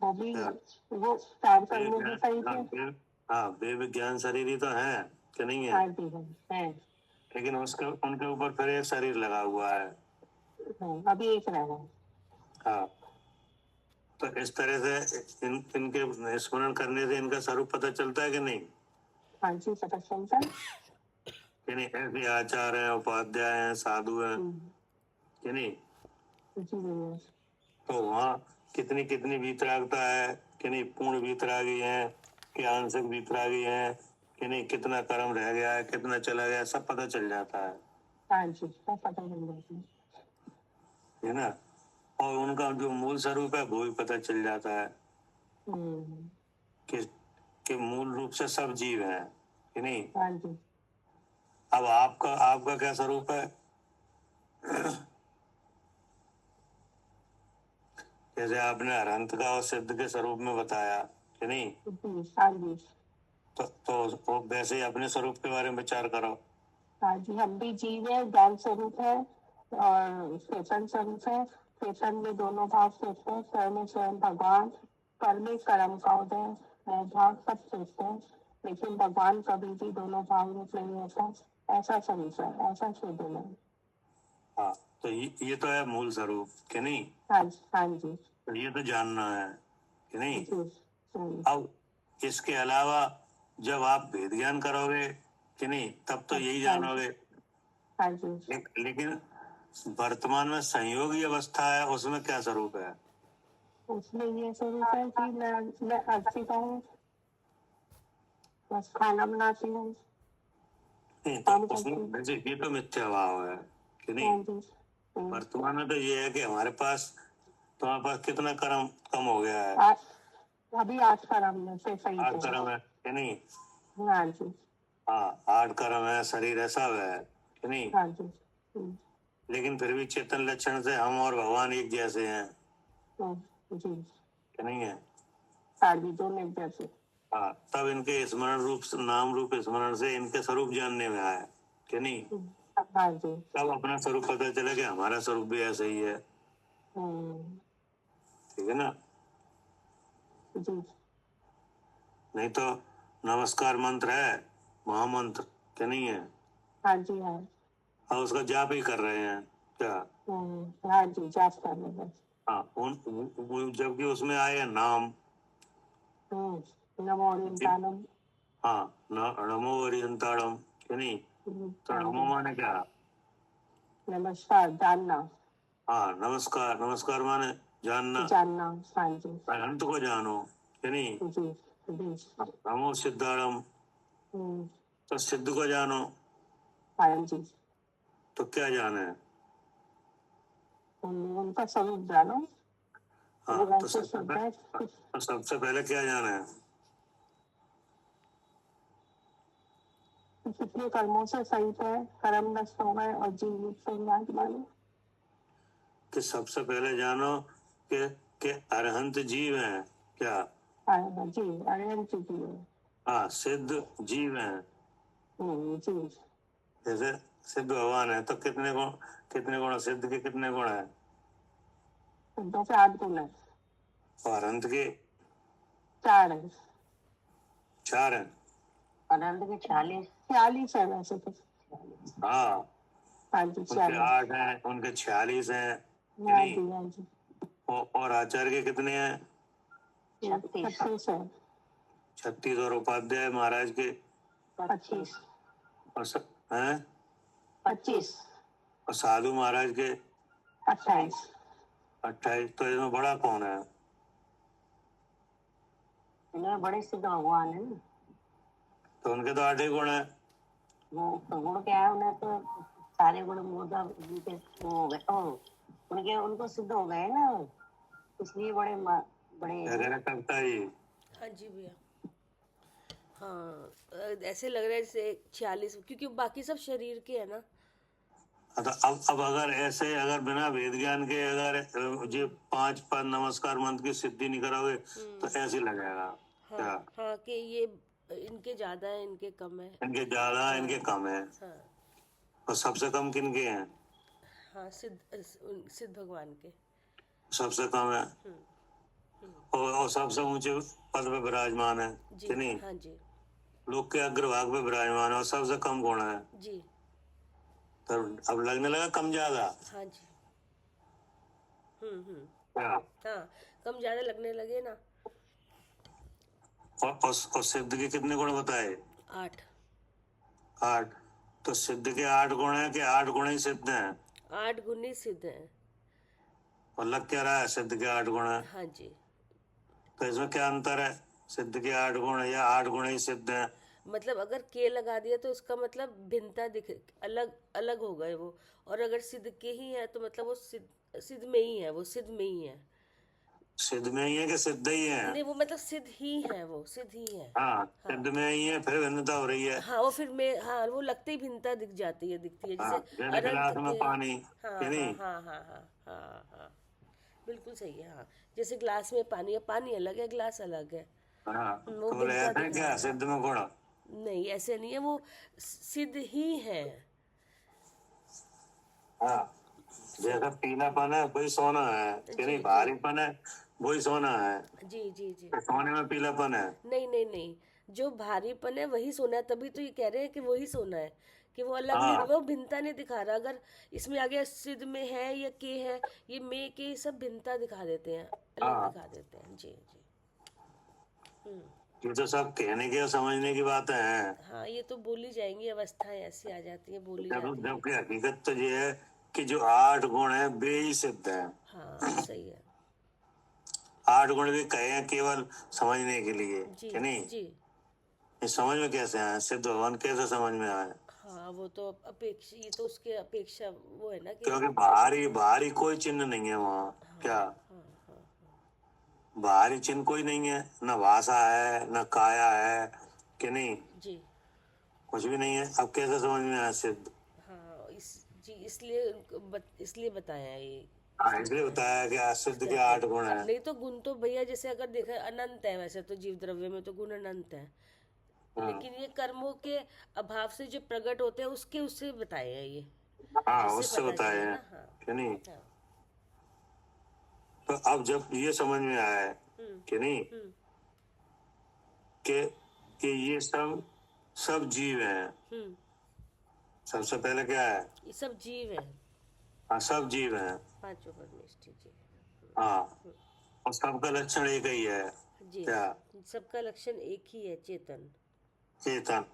वो भी, क्या? वो 4 वे कर्मों की सही थे। हाँ, वे विज्ञान शरीरी तो है कि नहीं है? हाँ जी है। लेकिन उसके उनके ऊपर फिर एक शरीर लगा हुआ है। अभी एक रह गया। हाँ, तो इस तरह से इनके स्मरण करने से इनका स्वरूप पता चलता है कि नहीं? हाँ जी, पता चलता है। कि नहीं? ऐसे आचार्य हैं, उपाध्याय हैं, साधु हैं, कि नहीं? जी भैया। तो वहाँ कितनी कितनी वीतरागता है, कि नहीं? पूर्ण वीतरागी है कि आंशिक वीतरागी है, कि नहीं? कितना कर्म रह गया है, कितना चला गया, सब पता चल जाता हाँ जी, सब पता चल जाता है। है ना? और उनका जो मूल स्वरूप है वो भी पता चल जाता है कि कि मूल रूप से सब जीव हैं, कि नहीं? हाँ जी। अब आपका क्या स्वरूप है? जैसे आपने अनंत का और सिद्ध के स्वरूप में बताया, कि नहीं? जी, हाँ जी। तो वैसे ही अपने स्वरूप के बारे में विचार करो। हाँ जी, हम भी जीव है, ज्ञान स्वरूप है और चेतन स्वरूप है। चेतन में दोनों भाव सोचते हैं, स्वयं में स्वयं भगवान, पर में कर्म का उदय, मैं भाव सब सोचते हैं, लेकिन भगवान कभी भी दोनों भाव रूप नहीं होता। ऐसा स्वरूप है, ऐसा शुद्ध है। हाँ, तो ये तो है मूल स्वरूप, कि नहीं? हाँ जी, हाँ जी। तो ये तो जानना है, कि नहीं? जी। अब इसके अलावा जब आप वेद ज्ञान करोगे, कि नहीं, तब तो यही हाँ जी, जानोगे। हाँ जी। लेकिन वर्तमान में संयोगी अवस्था है, उसमें क्या स्वरूप है? उसमें ये स्वरूप है कि मैं अर्चिता हूँ, बस खाना बनाती हूँ, नहीं, काम तो करती उसमें हूँ। वैसे ये तो मिथ्या भाव है, कि नहीं? हाँ जी। वर्तमान में तो ये है कि तुम्हारे पास कितना कर्म कम हो गया है? अभी 8 कर्म में से सही 8 थे। कर्म है, कि नहीं? हाँ जी। हाँ, 8 कर्म है, शरीर है, सब है, कि नहीं? हाँ जी। लेकिन फिर भी चेतन लक्षण से हम और भगवान एक जैसे हैं, जी। कि नहीं है? हाँ जी, दोनों एक जैसे। हाँ, तब इनके स्मरण रूप नाम रूप स्मरण से इनके स्वरूप जानने में आया, कि नहीं? हाँ जी। तब अपना स्वरूप पता चला कि हमारा स्वरूप भी ऐसा ही है, हम्म, ठीक है ना? जी नहीं तो नमस्कार मंत्र है, महामंत्र क्या नहीं है? हाँ जी हाँ। और उसका जाप ही कर रहे हैं क्या? हाँ जी जाप कर रहे हैं। हाँ, जबकि उसमें आए हैं नाम। नमो ओरियंतालम। हाँ, नमो ओरियंतालम क्या नहीं? तो हाँ नमो जी। माने क्या? नमस्कार जानना। हाँ, नमस्कार, नमस्कार माने जानना, जानना हाँ जी। अनंत को जानो क्या नहीं? जी जी। नमो सिद्धारम, तो सिद्ध को जानो। हाँ जी। तो क्या जाना है? उनका स्वरूप जानो। हाँ, वो तो वैसे शब्द है। सबसे पहले क्या जाना है? कितने कर्मों से सहित है, कर्म नष्ट हो गए और जीवित से विराजमान। कि सबसे पहले जानो कि अरहंत जीव हैं क्या? जी अनंत जी है। हाँ, सिद्ध जीव हैं। जी जैसे सिद्ध भगवान है तो कितने गुण सिद्ध के कितने गुण है? सिद्धों से 8 गुण है। और अरहंत के 4 है। 4 हैं। अनंत के 46 है वैसे तो। हाँ, हाँ जी उनके 46। 8 हैं, उनके 46 हैं कि हाँ नहीं? जी हाँ जी। और आचार्य के कितने हैं? 36 है। 36। और उपाध्याय महाराज के 25। हैं? 25। और साधु महाराज के 28। 28। तो इसमें बड़ा कौन है? इन्हें बड़े सिद्ध भगवान है ना। तो उनके तो 8 ही गुण है। वो तो गुण क्या है, उन्हें तो सारे गुण मतलब उनके वो हो गए। उनके उनको सिद्ध हो गए ना, इसलिए बड़े बड़े क्या कह रहे कविता जी? हाँ जी भैया। हाँ, ऐसे लग रहा है जैसे 46, क्योंकि बाकी सब शरीर के है ना। तो अब अगर ऐसे अगर बिना वेद ज्ञान के अगर जो 5 पद नमस्कार मंत्र की सिद्धि नहीं कराओगे तो ऐसे लगेगा हाँ क्या? हाँ, कि ये इनके ज्यादा है, इनके कम है। इनके ज्यादा इनके कम है। हाँ और सबसे कम किनके हैं? हाँ, सिद्ध भगवान के। सबसे कम है। और सबसे ऊंचे पद पे विराजमान है जी कि नहीं? हाँ जी लोक के अग्रभाग पे विराजमान है और सबसे कम गुण है। जी तो अब लगने लगा कम ज्यादा हाँ जी। क्या? हाँ, कम ज्यादा लगने लगे ना। और सिद्ध के कितने गुण बताए? 8। 8। तो सिद्ध के 8 गुण है कि 8 गुण ही सिद्ध हैं? 8 गुण ही सिद्ध हैं। और लग क्या रहा है सिद्ध के 8 गुण है? हाँ जी। तो इसमें क्या अंतर है? सिद्ध के 8 गुण या 8 गुण ही सिद्ध हैं? मतलब अगर के लगा दिया तो उसका मतलब भिन्नता दिख, अलग अलग हो गए वो। और अगर सिद्ध के ही है तो मतलब वो सिद्ध में ही है, वो सिद्ध में ही है। सिद्ध में ही है कि सिद्ध ही है? नहीं, वो मतलब सिद्ध ही है, वो सिद्ध ही है। हाँ, हाँ सिद्ध में ही है, फिर भिन्नता हो रही है। हाँ, वो फिर में हाँ, वो लगते ही भिन्नता दिखती है हाँ, जैसे जैसे अनंत गिलास में के। पानी हाँ कि हाँ नहीं? हाँ हाँ हाँ हाँ हाँ, बिल्कुल सही है। हाँ, जैसे ग्लास में पानी है, पानी अलग है, ग्लास अलग है। हाँ, वो तो बोले भिन्नता ऐसा है दिखा क्या रहा है। सिद्ध में गुण? नहीं, ऐसे नहीं है, वो सिद्ध ही है। हाँ, जैसा पीलापन है वही सोना है कि जी नहीं? जी भारीपन है वही सोना है। जी जी जी। तो सोने में पीलापन है। नहीं नहीं नहीं, जो भारीपन है वही सोना है, तभी तो ये कह रहे हैं कि वही सोना है, कि वो अलग नहीं, हाँ, वो भिन्नता नहीं दिखा रहा। अगर इसमें आगे सिद्ध में है या के है, ये में के सब भिन्नता दिखा देते हैं, अलग हाँ, दिखा देते हैं। जी जी। ये तो सब कहने की और समझने की बातें हैं। हाँ, ये तो बोली जाएंगी, अवस्थाएं ऐसी आ जाती है, बोली जब जाती है। जबकि हकीकत तो ये है कि जो 8 गुण है वे ही सिद्ध है। हाँ सही है। 8 गुण भी कहे हैं केवल समझने के लिए जी कि नहीं? जी। ये समझ में कैसे आए? सिद्ध भगवान कैसे समझ में आए? हाँ, वो तो अपेक्षा, ये तो उसके अपेक्षा वो है ना कि। क्योंकि बाहरी बाहरी कोई चिन्ह नहीं है वहाँ हाँ क्या? हाँ हाँ बाहरी चिन्ह कोई नहीं है, न भाषा है न काया है कि नहीं? जी। कुछ भी नहीं है। अब कैसे समझ में आया सिद्ध? हाँ, जी, इसलिए इसलिए बताया ये। हाँ, इसलिए इसलिए बताया बताया कि सिद्ध इसके के आगे। 8 गुण है। नहीं तो गुण तो भैया जैसे अगर देखा अनंत है, वैसे तो जीव द्रव्य में तो गुण अनंत है। हाँ, लेकिन ये कर्मों के अभाव से जो प्रकट होते हैं उसके उससे बताए हैं ये, हाँ, जिससे उससे पता बताया चले है ना। हाँ कि नहीं? हाँ। तो अब जब ये समझ में आया है हम्म कि नहीं, हम्म कि ये सब सब जीव है। हम्म, सबसे पहले क्या है? ये सब जीव है, हाँ, सब जीव है। पांचों परमेष्टि जी। हाँ, और सबका लक्षण एक ही है। जी, क्या? सबका लक्षण एक ही है, चेतन। चेतन,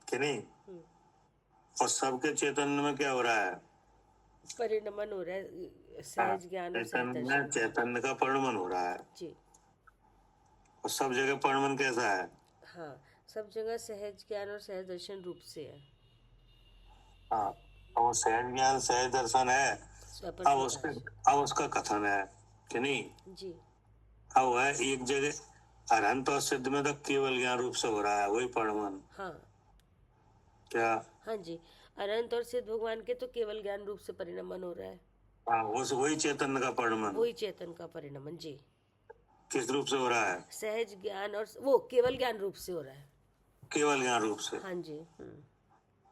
कि नहीं? हम्म, और सबके चेतन में क्या हो रहा है? परिणमन हो रहा है, सहज ज्ञान और चेतन सहज में दर्शन। चैतन्य का परिणमन हो रहा है। जी, और सब जगह परिणमन कैसा है? हाँ, सब जगह सहज ज्ञान और सहज दर्शन रूप से है। हाँ, और वो सहज ज्ञान सहज दर्शन है। स्वपर अब उसके प्रकाश। अब उसका कथन है कि नहीं? जी, अब है एक जगह अनंत और सिद्ध में तो केवल ज्ञान रूप से हो रहा है, वही परिणमन। हाँ, क्या? हाँ जी, अनंत और सिद्ध भगवान के तो केवल ज्ञान रूप से परिणमन हो रहा है। हाँ, वही चैतन्य का परिणमन वही चेतन का परिणमन जी, किस रूप से हो रहा है? सहज ज्ञान और वो केवल ज्ञान रूप से हो रहा है। केवल ज्ञान रूप से। हाँ जी।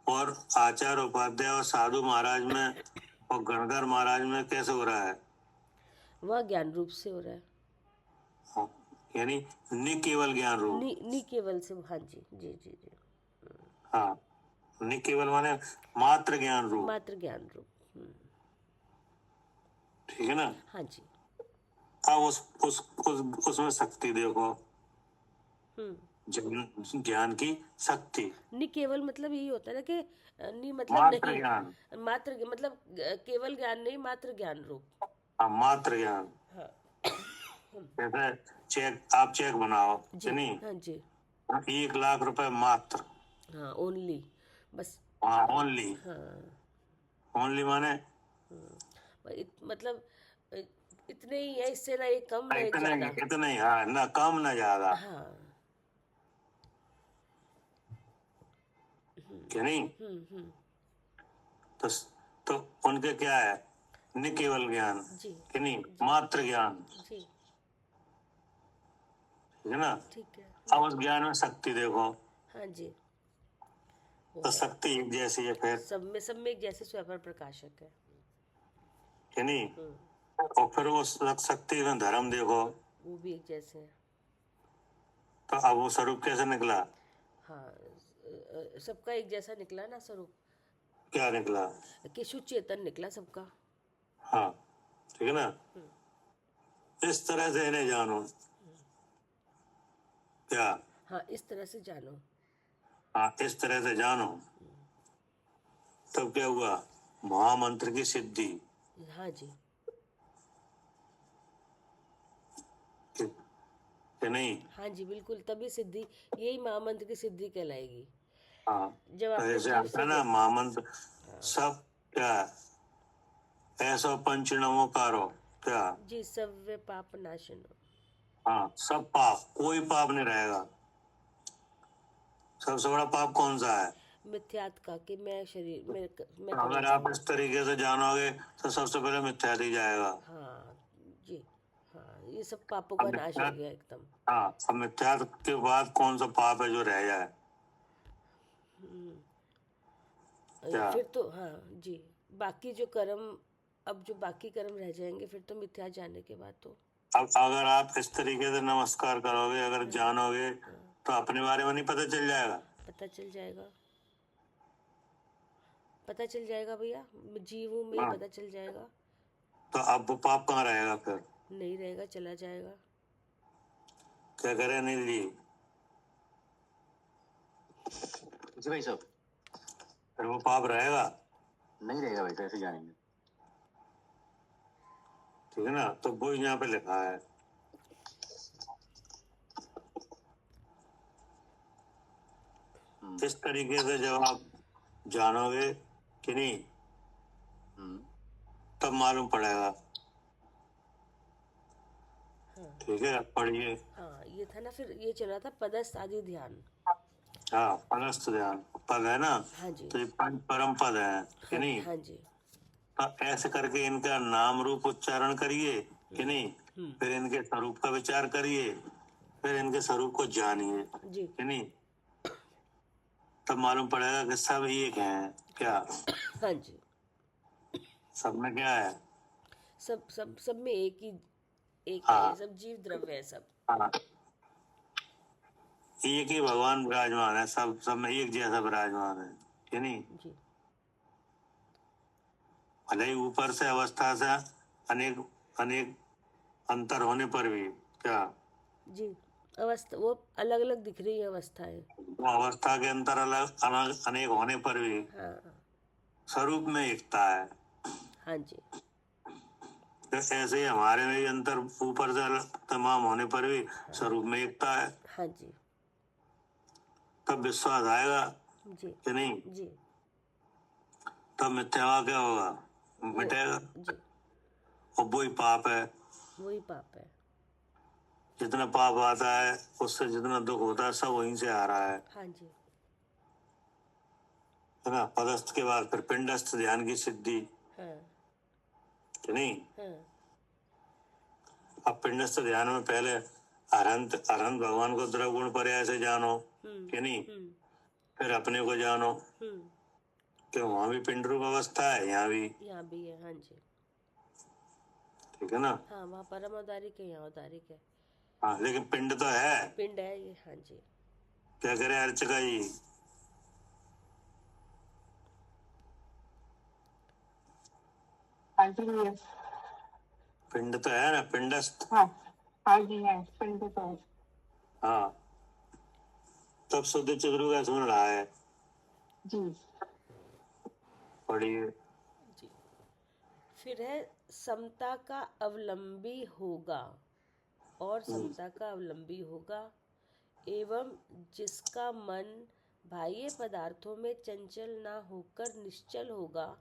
और आचार्य उपाध्याय और साधु महाराज में और गणधर महाराज में कैसे हो रहा है? वह ज्ञान रूप से हो रहा है, हाँ, यानी निकेवल ज्ञान रूप। नि केवल से। हाँ जी जी जी जी, हाँ, निकेवल माने मात्र ज्ञान रूप। मात्र ज्ञान रूप। ठीक है ना? हाँ जी। अब उसमें शक्ति देखो, ज्ञान की शक्ति। नि केवल मतलब यही होता है ना कि नि मतलब मात्र नहीं, ज्ञान। मात्र मतलब केवल ज्ञान नहीं, मात्र ज्ञान रूप। हाँ, मात्र ज्ञान। हाँ जैसे आप चेक बनाओ जी। कि नहीं? हाँ जी। 1 लाख रुपए मात्र। हाँ, ओनली, बस। हाँ, ओनली। हाँ, ओनली माने मतलब इतने ही है, इससे ना एक कम ना एक इतना ही, ज्यादा। इतना ही। हाँ, ना कम ना ज्यादा, हाँ। कि नहीं? हम्म। तो तो उनके क्या है? निकेवल ज्ञान, जी कि नहीं? जी मात्र ज्ञान। जी, ठीक है ना? ठीक है। अब उस ज्ञान में शक्ति देखो, हाँ जी, वो तो है, शक्ति एक जैसी है फिर, सब में एक जैसे स्वपर प्रकाशक है। कि नहीं? और फिर वो शक्ति में धर्म देखो, वो भी एक जैसे हैं। तो अब वो स्वरूप कैसे निकला? हाँ, सबका एक जैसा निकला ना स्वरूप, क्या निकला? कि शुद्ध चेतन निकला सबका। हाँ, ठीक है ना? इस तरह से इन्हें जानो। क्या? हाँ, इस तरह से जानो। हाँ, इस तरह से जानो। तब क्या हुआ? महामंत्र की सिद्धि। हाँ जी। कि नहीं? हाँ जी, बिल्कुल, तभी सिद्धि, यही महामंत्र की सिद्धि कहलाएगी। हाँ, जब तो आपको ऐसे जीव आता से है ना महामंत्र। सब क्या है? ऐसा पंचनमोकारो। क्या? जी, सव्य पाप नाशनो। हाँ, सब पाप, कोई पाप नहीं रहेगा। सबसे बड़ा पाप कौन सा है? मिथ्यात्व का, कि मैं शरीर मैं तो करना अगर आप चाहूँ। इस तरीके से जानोगे तो सबसे पहले मिथ्या ही जाएगा। हाँ जी। हाँ, ये सब पापों अब का नाश हो मिथ्या, गया एकदम। हाँ, अब मिथ्या के बाद कौन सा पाप है जो रह जाए? क्या? फिर तो हाँ जी, बाकी जो कर्म, अब जो बाकी कर्म रह जाएंगे फिर तो मिथ्या जानने के बाद तो। अब अगर आप इस तरीके से नमस्कार करोगे, अगर जानोगे, तो अपने बारे में नहीं पता चल जाएगा? पता चल जाएगा, पता चल जाएगा भैया, जीव हूँ मैं, हाँ, पता चल जाएगा। तो अब वो पाप कहाँ रहेगा फिर? नहीं रहेगा, चला जाएगा। क्या करे अनिल जी? जी भाई साहब, फिर वो पाप रहेगा? नहीं रहेगा भाई, कैसे जानेंगे? ठीक है ना? तो वो यहाँ पे लिखा है। इस तरीके से जब आप जानोगे कि नहीं, तब मालूम पड़ेगा। ठीक है, पढ़िए। हाँ, ये था ना, फिर ये चल रहा था पदस्थ आदि ध्यान। हाँ, पदस्थ ध्यान पद है ना? हाँ जी। तो ये पंच परम पद है, कि हाँ, नहीं? हाँ जी। तो ऐसे करके इनका नाम रूप उच्चारण करिए, कि नहीं? फिर इनके स्वरूप का विचार करिए, फिर इनके स्वरूप को जानिए, जी। कि नहीं? तब मालूम पड़ेगा कि सब एक हैं। क्या? हाँ जी, सब में क्या है? सब में एक ही, एक है, हाँ, ये सब जीव द्रव्य है सब। हाँ, एक ही भगवान विराजमान है, सब में एक जैसा विराजमान है, कि नहीं? जी भले ही ऊपर से अवस्था से अनेक अनेक अंतर होने पर भी क्या जी अवस्था वो अलग अलग दिख रही है अवस्थाएं। वो अवस्था के अंतर अलग अलग अनेक होने पर भी हाँ स्वरूप में एकता है। हाँ जी तो ऐसे ही हमारे में भी अंतर ऊपर से अलग तमाम होने पर भी स्वरूप में एकता है। हाँ जी तब विश्वास आएगा जी कि नहीं? जी तब मिथ्याभाव क्या होगा? मिटेगा। जी और वही पाप है। वही पाप है। जितना पाप आता है उससे जितना दुख होता है सब वहीं से आ रहा हाँ जी है ना? पदस्थ के बाद फिर पिंडस्थ ध्यान की सिद्धि, हाँ कि नहीं? हाँ अब पिंडस्थ ध्यान में पहले अरहंत अरहंत भगवान को द्रवगुण पर्याय से जानो, कि नहीं? फिर अपने को जानो, कि वहां भी पिंड रूप अवस्था है, यहाँ भी, यहाँ भी है। हाँ जी ठीक है ना? हाँ वहाँ परम औदारिक है, यहाँ औदारिक है। हाँ, लेकिन पिंड तो है। पिंड है ये। हाँ जी क्या करे अर्चका जी? हाँ जी है। पिंड तो है ना, पिंडस्थ। हाँ हाँ जी है, पिंड तो है। हाँ, तब शुद्ध चिद्रू का सुन रहा है। जी पढ़िए। जी फिर है समता का अवलंबी होगा और समता का अवलंबी होगा एवं जिसका मन बाह्य पदार्थों में चंचल ना होकर निश्चल होगा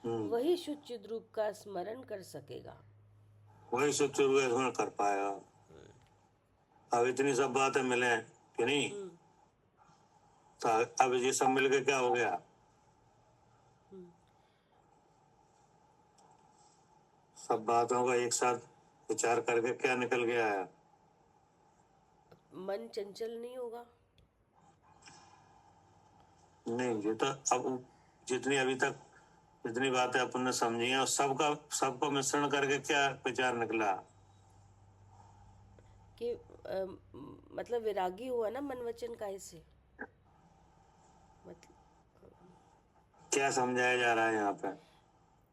वही शुद्ध चिद्रूप का स्मरण कर सकेगा। वही शुद्ध चिद्रू का स्मरण कर पाएगा। अब इतनी सब बातें मिले, कि नहीं? तो अब ये सब मिलके क्या हो गया? सब बातों का एक साथ विचार करके क्या निकल गया है? मन चंचल नहीं होगा। नहीं, ये तो अब जितनी अभी तक जितनी बातें अपन ने समझी हैं सबको मिश्रण करके क्या विचार निकला? कि मतलब विरागी हुआ ना मन वचन काया से। मतलब क्या समझाया जा रहा है यहाँ पे?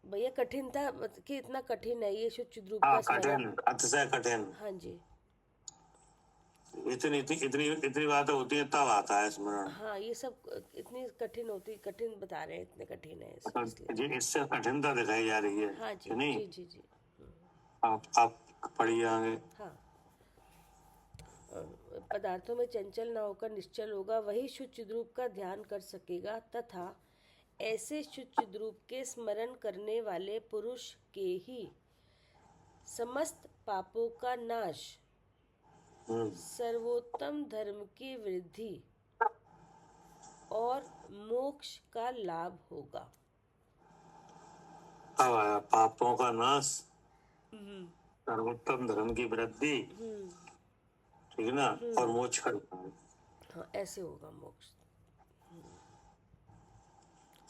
भैया कठिन था कि इतना कठिन है ये शुद्ध चिद्रूप हाँ, का स्मरण। कठिन, अतिशय कठिन। हाँ जी इतनी इतनी इतनी इतनी बातें होती है तब आता है स्मरण। हाँ ये सब इतनी कठिन होती, कठिन बता रहे हैं, इतने कठिन है इसलिए। जी, इससे कठिनता दिखाई जा रही है, हाँ जी कि नहीं? जी जी जी आप पढ़िए आगे। हाँ पदार्थों में चंचल न होकर निश्चल होगा वही शुद्ध चिद्रूप का ध्यान कर सकेगा तथा ऐसे शुद्ध चिद्रूप के स्मरण करने वाले पुरुष के ही समस्त पापों का नाश, सर्वोत्तम धर्म की वृद्धि और मोक्ष का लाभ होगा। अब आया पापों का नाश, सर्वोत्तम धर्म की वृद्धि, ठीक है ना? और मोक्ष का लाभ। हाँ ऐसे होगा मोक्ष।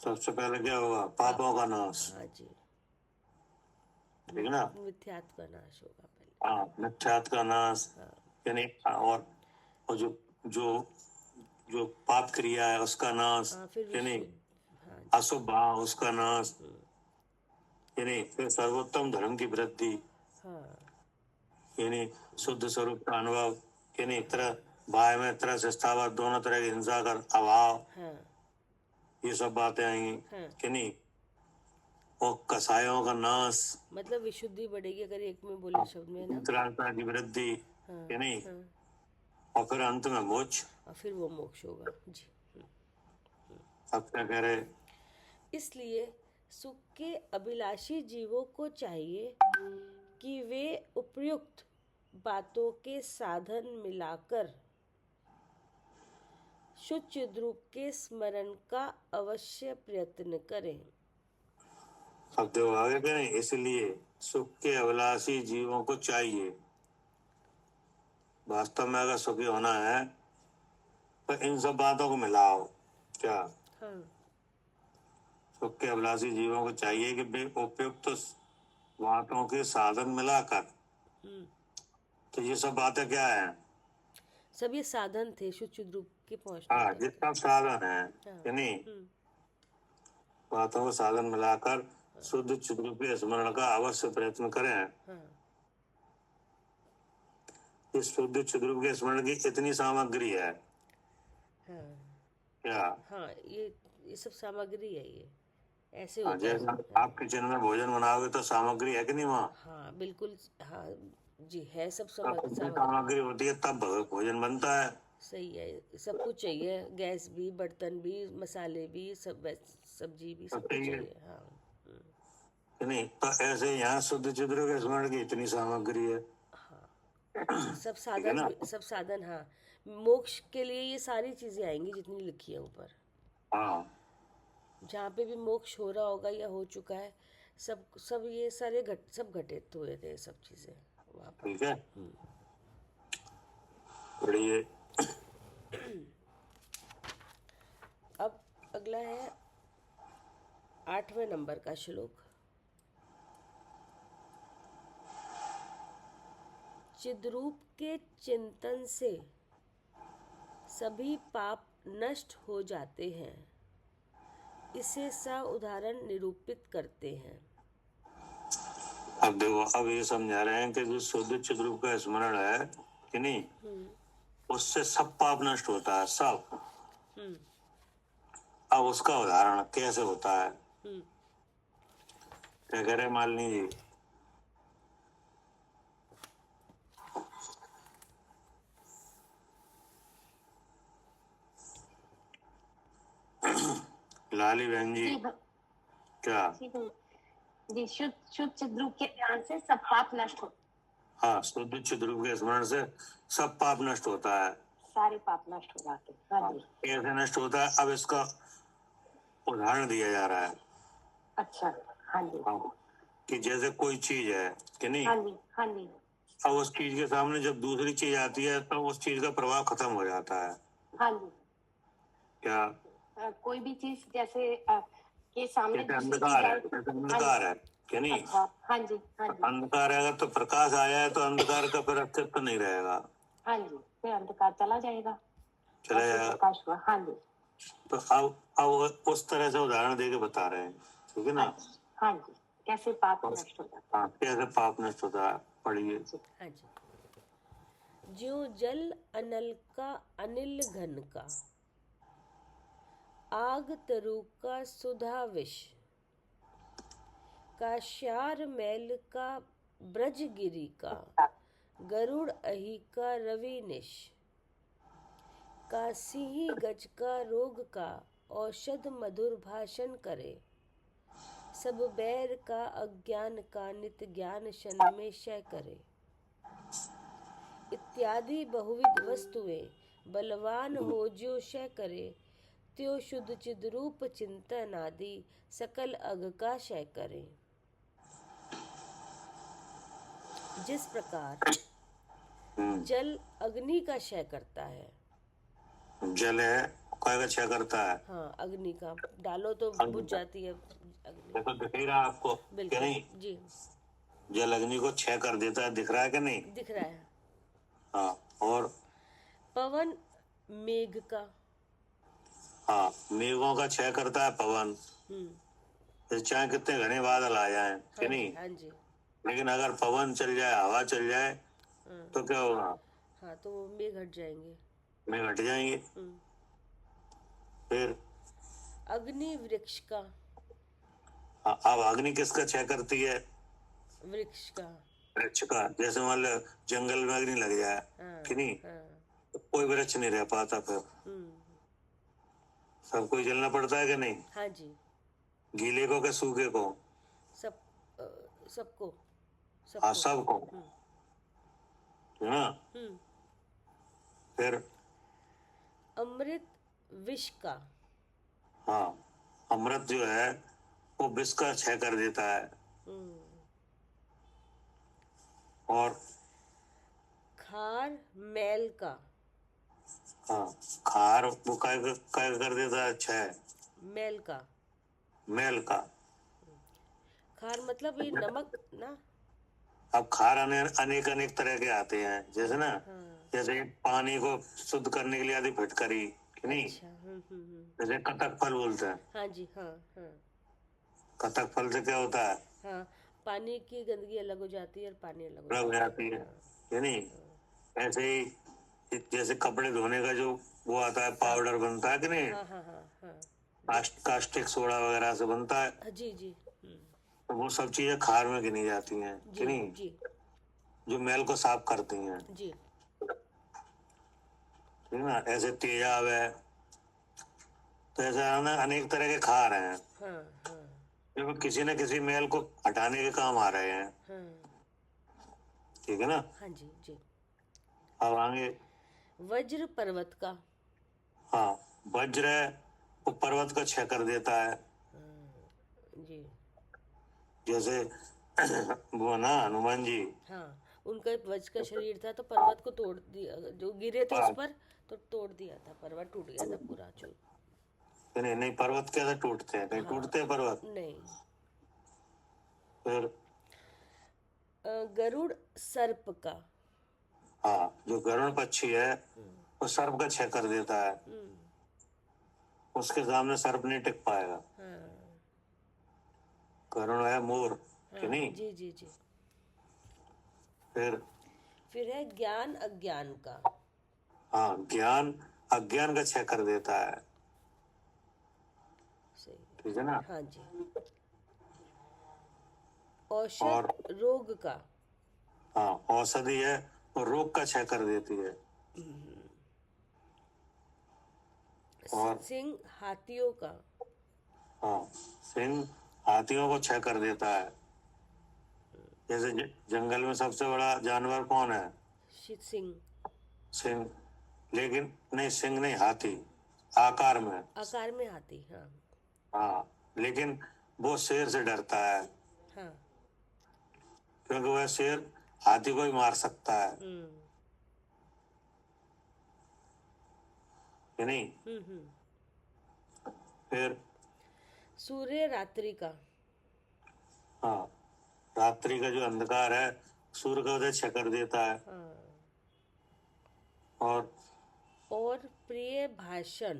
सबसे पहले क्या होगा? पापों का नाश, हाँ जी ठीक है ना? मिथ्यात्व का नाश होगा पहले। हाँ, मिथ्यात्व का नाश, यानी और जो जो जो पाप क्रिया है उसका नाश, हाँ फिर यानी हाँ अशुभ भाव उसका नाश, यानी फिर सर्वोत्तम धर्म की वृद्धि, हाँ यानी शुद्ध स्वरूप का अनुभव, यानी तरह भाई में तरह से स्थावर दोनों तरह की हिंसा का अभाव, हाँ ये सब बातें आएंगी, हाँ कि नहीं? और कसायों का नाश, मतलब विशुद्धि बढ़ेगी अगर एक में बोले शब्द में ना। अंतरात्मा की वृद्धि, हाँ कि नहीं? हाँ और फिर अंत में मोक्ष। और फिर वो मोक्ष होगा जी। अब क्या कह रहे? इसलिए सुख के अभिलाषी जीवों को चाहिए कि वे उपयुक्त बातों के साधन मिलाकर शुद्ध चिद्रूप के स्मरण का अवश्य प्रयत्न करें। अब देखो आगे कह रहे हैं, इसलिए सुख के अभिलाषी जीवों को चाहिए। वास्तव में अगर सुखी होना है तो इन सब बातों को मिलाओ। क्या? हाँ सुख के अभिलाषी जीवों को चाहिए कि वे उपयुक्त बातों के साधन मिलाकर, तो ये सब बातें क्या है? सब ये साधन थे शुद्ध चिद्रूप के पहुंचने हाँ, के। जितना साधन है हाँ। कि नहीं, हम्म, बातों को साधन मिलाकर शुद्ध चिद्रूप के स्मरण का अवश्य प्रयत्न करें। हाँ। इस शुद्ध चिद्रूप के स्मरण की इतनी सामग्री है हाँ। क्या? हाँ, ये सब सामग्री है, ये ऐसे हाँ, होता है। जैसे आप किचन में भोजन बनाओगे तो सामग्री है कि नहीं वहाँ? हाँ बिल्कुल, हाँ जी, है सब तो इतनी सामग्री। सामग्री होती है तब भोजन बनता है सही है, सब कुछ चाहिए, गैस भी, बर्तन भी, मसाले भी, सब सब्जी भी, सब कुछ चाहिए। चाहिए। हाँ। कि नहीं? तो ऐसे यहाँ शुद्ध चिद्रूप के स्मरण की इतनी सामग्री है। हाँ, सब ठीक है ना? सब साधन, हाँ। मोक्ष के लिए ये सारी चीजें आएंगी जितनी लिखी है ऊपर। हाँ, जहाँ पे भी मोक्ष हो रहा होगा या हो चुका है, सब सब ये सारे सब घटित हुए थे, सब चीजें वहाँ पर। ठीक है, पढ़िए। अब अगला है 8वें नंबर का श्लोक। चिद्रूप के चिंतन से सभी पाप नष्ट हो जाते हैं, इसे उदाहरण निरूपित करते हैं। अब देखो, अब ये समझा रहे हैं कि जो शुद्ध चिद्रूप का स्मरण है कि नहीं, उससे सब पाप नष्ट होता है, सब। अब उसका उदाहरण कैसे होता है, क्या कह रहे मालिनी जी? लाली बहन जी, क्या? जी, शुद्ध चिद्रूप के ध्यान से सब पाप नष्ट हो, हाँ, शुद्ध चिद्रूप के स्मरण से सब पाप नष्ट होता है, सारे पाप नष्ट हो जाते हैं। हाँ जी। कैसे नष्ट होता है, अब इसका उदाहरण दिया जा रहा है। अच्छा, हाँ जी। हाँ, कि जैसे कोई चीज है कि नहीं, हाँ जी, हाँ जी, अब उस चीज के सामने जब दूसरी चीज आती है तो उस चीज का प्रभाव खत्म हो जाता है। हाँ जी। क्या? कोई भी चीज जैसे के सामने जैसे दूसरी अंधकार चीज है, आए। जैसे अंधकार है कि नहीं, अच्छा, हाँ जी, हाँ जी, अंधकार है तो प्रकाश आया है तो अंधकार का फिर अस्तित्व नहीं रहेगा, हाँ जी, फिर अंधकार चला जाएगा, चला और फिर जाएगा। प्रकाश हुआ। हाँ जी। तो अब उस तरह से उदाहरण देके बता रहे हैं, ठीक है ना? हाँ जी, कैसे पाप नष्ट हो जाता हाँ, कैसे पाप नष्ट होता है, पढ़िए। हाँ जी। ज्यों जल अनल का अनिल घन का, आग तरु का सुधा विष, काश्यार मैल का ब्रजगिरी का, गरुड़ अहि का रवि निश, का सिंही गज का रोग का औषध मधुर भाषण करे, सब बैर का अज्ञान का नित ज्ञान शन में क्षय करे, इत्यादि बहुविध वस्तुएं बलवान हो जो क्षय करे, त्यो शुद्ध चिद्रूप चिंतन आदि सकल अग का क्षय करे। जिस प्रकार जल अग्नि का क्षय करता है, जल है काय का क्षय करता है, हाँ, अग्नि का डालो तो बुझ जाती है अग्नि। देखो दिख ही रहा आपको कि बिल्कुल नहीं, जी, जल अग्नि को क्षय कर देता है, दिख रहा है कि नहीं? दिख रहा है। हाँ, और पवन मेघ का, हाँ, मेघों का क्षय करता है पवन, चाहे कितने घने बादल आ जाएं कि नहीं, हाँ जी, लेकिन अगर पवन चल जाए, हवा चल जाए तो क्या होगा? हाँ, तो वो मेघ हट जाएंगे, मेघ हट जाएंगे। फिर अग्नि वृक्ष का, अब अग्नि किसका क्षय करती है? वृक्ष का, वृक्ष का। जैसे मान लो जंगल में अग्नि लग जाए कि नहीं, तो कोई वृक्ष नहीं रह पाता, फिर सबको ही जलना पड़ता है कि नहीं? हाँ जी, गीले को क्या सूखे को? सब सबको हाँ, सबको, है ना? फिर अमृत विष का, हाँ, अमृत जो है वो विष का क्षय कर देता है। और खार मैल का, हाँ, खार वो काय कर देता है क्षय, मैल का, मैल का। खार मतलब ये नमक ना, अब खार अनेक अनेक तरह के आते हैं, जैसे ना जैसे पानी को शुद्ध करने के लिए आदि फिटकरी कि नहीं, अच्छा। जैसे कटक फल बोलते हैं। हाँ जी, हाँ हाँ कटक फल से क्या होता है, हाँ, पानी की गंदगी अलग हो जाती है और पानी अलग हो अलग हो जाता जाती है हाँ, कि नहीं। ऐसे ही जैसे कपड़े धोने का जो वो आता है, पाउडर बनता है कि नहीं, हाँ हाँ हाँ हाँ कास्टिक सोडा वगैरह से बनता है, हाँ, जी जी तो वो सब चीजें खार में गिनी जाती हैं कि जी नहीं, जी जो मैल को साफ करती हैं, जी। ठीक है ना। ऐसे तेजाब है, तो ऐसा है ना, अनेक तरह के खार हैं हाँ हाँ जो किसी न किसी मैल को हटाने के काम आ रहे हैं, हाँ ठीक है ना। हाँ जी जी। अब आगे, वज्र पर्वत का। हाँ, वज्र है, वो पर्वत को क्षय कर देता है। जी जैसे वो ना हनुमान जी, हाँ, उनका एक वज्र का शरीर था तो पर्वत को तोड़ दिया, जो गिरे थे उस पर तो तोड़ दिया था, पर्वत टूट गया था पूरा चूर। नहीं नहीं, पर्वत कैसे टूटते हैं, कहीं हाँ, टूटते हैं पर्वत। नहीं। फिर गरुड़ सर्प का। हाँ, जो गरुड़ पक्षी है वो सर्प का क्षय कर देता है, उसके सामने सर्प नहीं टिक पाएगा। हाँ गरुड़ है मोर कि हाँ नहीं। जी जी जी। फिर है ज्ञान अज्ञान का। हाँ, ज्ञान अज्ञान का क्षय कर देता है, सही। ठीक है ना। हाँ जी। औषध और रोग का। हाँ, औषधि है, वो रोग का क्षय कर देती है। और सिंह हाथियों का। हाँ, सिंह हाथियों को क्षय कर देता है। जैसे जंगल में सबसे बड़ा जानवर कौन है, सिंह। सिंह। लेकिन नहीं, सिंह नहीं, हाथी, आकार में। आकार में हाथी, हाँ हाँ, लेकिन वो शेर से डरता है, हाँ। क्योंकि वह शेर हाथी को ही मार सकता है कि नहीं। फिर सूर्य रात्रि का। हाँ, रात्रि का जो अंधकार है सूर्य का उदय क्षय कर देता है। हाँ। और प्रिय भाषण।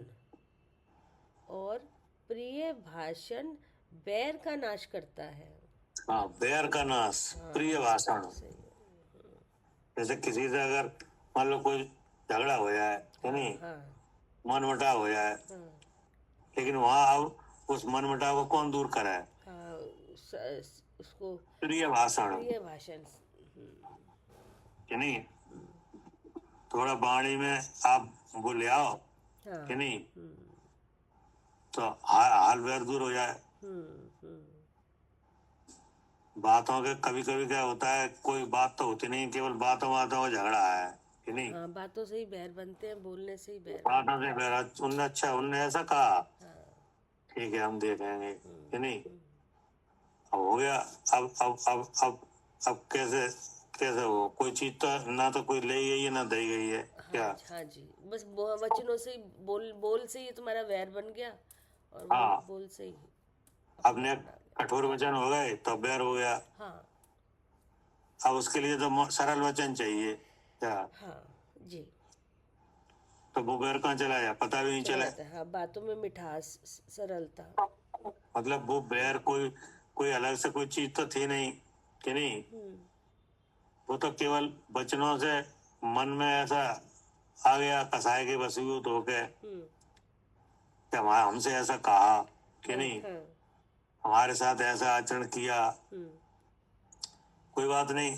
और प्रिय भाषण बैर का नाश करता है। हाँ, बैर का नाश, प्रिय भाषण। जैसे किसी से अगर मान लो कोई झगड़ा हो जाए कि नहीं, मनमुटाव हो जाए, लेकिन वहां अब उस मनमुटाव को कौन दूर कराए, उसको प्रिय भाषण प्रिय भाषण। कि नहीं। थोड़ा वाणी में आप बोले आओ कि नहीं, तो हाल वैर दूर हो जाए। बातों के कभी कभी क्या होता है, कोई बात तो होती नहीं, केवल बातों बातों का झगड़ा है कि नहीं। हाँ, बातों से ही बैर बनते हैं, बोलने से ही बैर। बातों से बैर, उनने अच्छा, उनने ऐसा कहा, ठीक है हम देखेंगे कि नहीं। अब हो गया, अब कैसे कैसे हो, कोई चीज तो ना तो कोई ले गई है ना दई गई है, क्या। हाँ जी, बस वचनों से ही, बोल से ही तुम्हारा वैर बन गया, और हाँ, बोल से ही अपने कठोर वचन हो गए तो बैर हो गया। हाँ अब उसके लिए तो सरल वचन चाहिए, क्या। हाँ जी। तो वो बैर कहाँ चला गया, पता भी नहीं चला। हाँ, बातों में मिठास, सरलता। मतलब वो बैर कोई अलग से कोई चीज तो थी नहीं कि नहीं, वो तो केवल वचनों से मन में ऐसा आ गया, कसाए के वशीभूत होके कि हमसे ऐसा कहा कि नहीं, हमारे साथ ऐसा आचरण किया, कोई बात नहीं।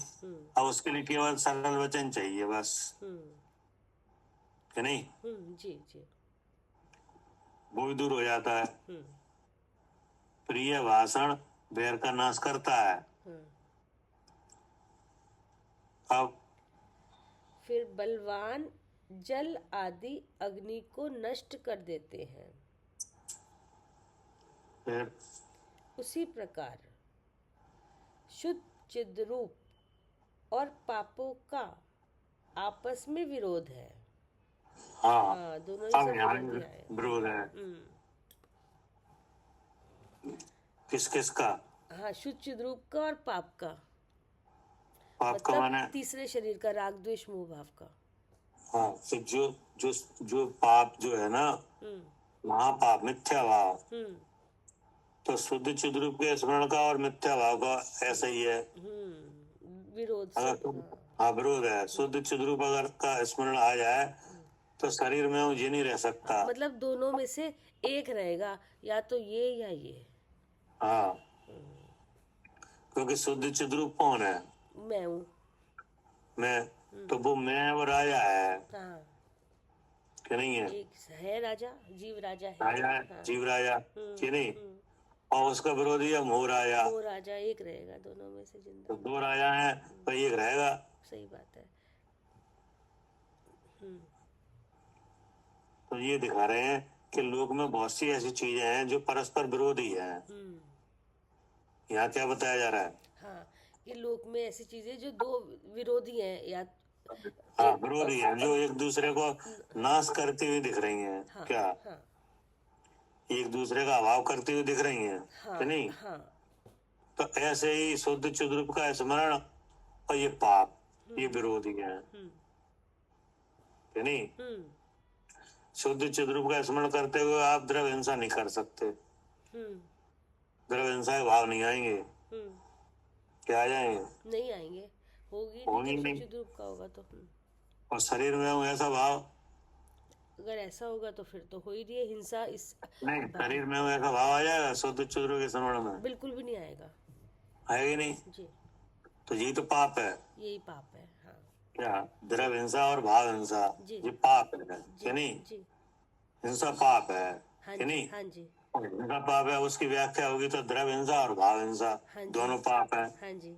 अब उसके लिए केवल सरल वचन चाहिए बस, कि नहीं। जी जी। वो भी दूर हो जाता है। प्रिय भाषण बैर का नाश करता है। अब फिर बलवान जल आदि अग्नि को नष्ट कर देते हैं। फिर उसी प्रकार शुद्ध चिद्रूप और पापों का आपस में विरोध है। हाँ, दोनों ही अब सब यहाँ विरोधी आए। विरोध है, किस किस का, हाँ, शुद्ध चिद्रूप का और पाप का, पाप का माने तीसरे शरीर का, राग द्वेष मोह भाव का। हाँ, तो जो जो पाप जो है ना, महापाप मिथ्या भाव, तो शुद्ध चिद रूप के स्मरण का और मिथ्या भाव का ऐसा ही है। विरोध से, अगर हाँ विरोध है, शुद्ध चिद रूप अगर का स्मरण आ जाए तो शरीर में वो ये नहीं रह सकता। मतलब दोनों में से एक रहेगा, या तो ये या ये। हाँ, क्योंकि शुद्ध चिद रूप कौन है? मैं हूँ। मैं, तो वो मैं वो राजा है हाँ, कि नहीं है? एक है राजा, जीव राजा है। राजा है, हाँ, जीव राजा कि नहीं? और उसका विरोधी है मोह राजा। वो राजा एक रहेगा दोनों में से तो जिंदा। दो राजा हैं तो एक रहेगा। सही बात है। तो ये दिखा रहे हैं कि लोक में बहुत सी ऐसी चीजें हैं जो परस्पर विरोधी हैं। यहाँ क्या बताया जा रहा है? हाँ, कि लोक में ऐसी चीजें जो दो विरोधी हैं, या हाँ, विरोधी हैं जो एक दूसरे को नाश करती हुई दिख रही हैं। हाँ, क्या हाँ, एक दूसरे का अभाव करती हुई दिख रही हैं हाँ, कि नहीं? हाँ, तो ऐसे ही शुद्ध चिद रूप का स्मरण और ये पाप, ये विरोधी हैं कि नहीं? शुद्ध चिद रूप का स्मरण करते हुए आप द्रव्य हिंसा नहीं कर सकते। द्रव्य हिंसा के भाव नहीं आएंगे। क्या आ जाएंगे? नहीं आएंगे, होगी होंगे नहीं, जब नहीं। शुद्ध रूप का होगा तो। और शरीर में हो ऐसा भाव अगर ऐसा होगा तो फिर तो हो ही रही है हिंसा इस नहीं, शरीर में हो ऐसा भाव आ जाएगा शुद्ध चिद रूप के स्मरण में? बिल्कुल भी नहीं आएगा आएगा नहीं। जी। तो यही तो पाप है। यही पाप है। हाँ क्या द्रव्य हिंसा और भाव हिंसा जी। ये पाप है जी कि नहीं? जी। हिंसा पाप है हाँ कि जी, नहीं? हाँ जी, और हिंसा पाप है, उसकी व्याख्या होगी तो द्रव्य हिंसा और भाव हिंसा हाँ जी, दोनों पाप है हाँ जी,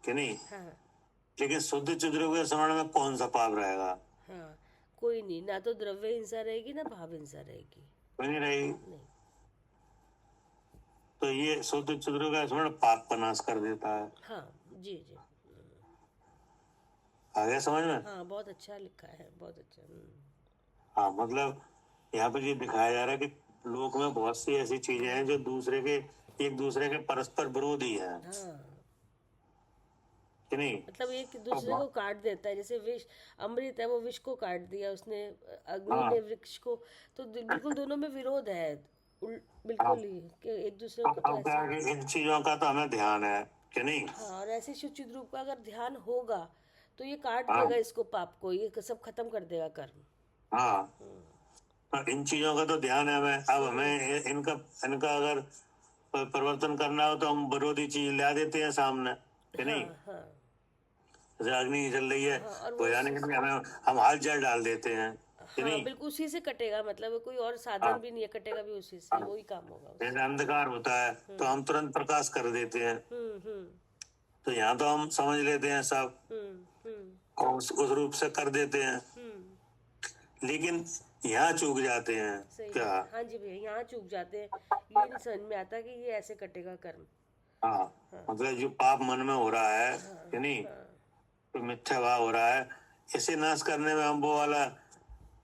कि नहीं? हाँ लेकिन शुद्ध चिद रूप के स्मरण में कौन सा पाप रहेगा? हाँ, कोई नहीं, ना तो द्रव्य हिंसा रहेगी ना भाव हिंसा रहेगी। कोई नहीं रहेगी। नहीं। तो ये शुद्ध चिद रूप का स्मरण पाप का नाश कर देता है। हाँ जी जी। आ गया समझ में? हाँ, बहुत अच्छा लिखा है, बहुत अच्छा। हाँ, मतलब यहाँ पर ये दिखाया जा रहा है कि लोक में बहुत सी ऐसी चीजें हैं जो एक दूसरे के परस्पर विरोधी हैं हाँ, कि नहीं? मतलब एक दूसरे को काट देता है, जैसे विष, अमृत है वो विष को काट दिया उसने, अग्नि हाँ। ने वृक्ष को, तो बिल्कुल दोनों में विरोध है, बिल्कुल ही कि एक दूसरे को तो अब क्या है कि इन चीजों का तो हमें ध्यान है कि नहीं? हाँ, और ऐसे शुचित रूप का अगर ध्यान होगा तो ये काट हाँ। देगा इसको, पाप को, ये सब खत्म कर देगा कर्म। हाँ, तो इन चीजों का तो ध्यान है हमें। अब हमें इनका अगर परिवर्तन करना हो तो हम विरोधी चीज ला देते हैं सामने कि नहीं? हाँ जैसे अग्नि जल रही है हाँ, और तो जाने के लिए हम हाथ जल डाल देते हैं कि हाँ, नहीं? बिल्कुल उसी से कटेगा, मतलब कोई और साधन भी नहीं है, कटेगा भी उसी से, वही काम होगा उससे। जैसे अंधकार होता है तो हम तुरंत प्रकाश कर देते हैं। तो यहाँ तो हम समझ लेते हैं सब और उस रूप से कर देते हैं, लेकिन यहाँ चूक जाते हैं। सही क्या? बात। हाँ जी भैया, यहाँ चूक जाते हैं, ये नहीं समझ में आता कि ये ऐसे कटेगा कर्म। हाँ, मतलब जो पाप मन में हो रहा है कि नहीं, तो मिथ्या भाव हो रहा है, इसे नाश करने में हम वो वाला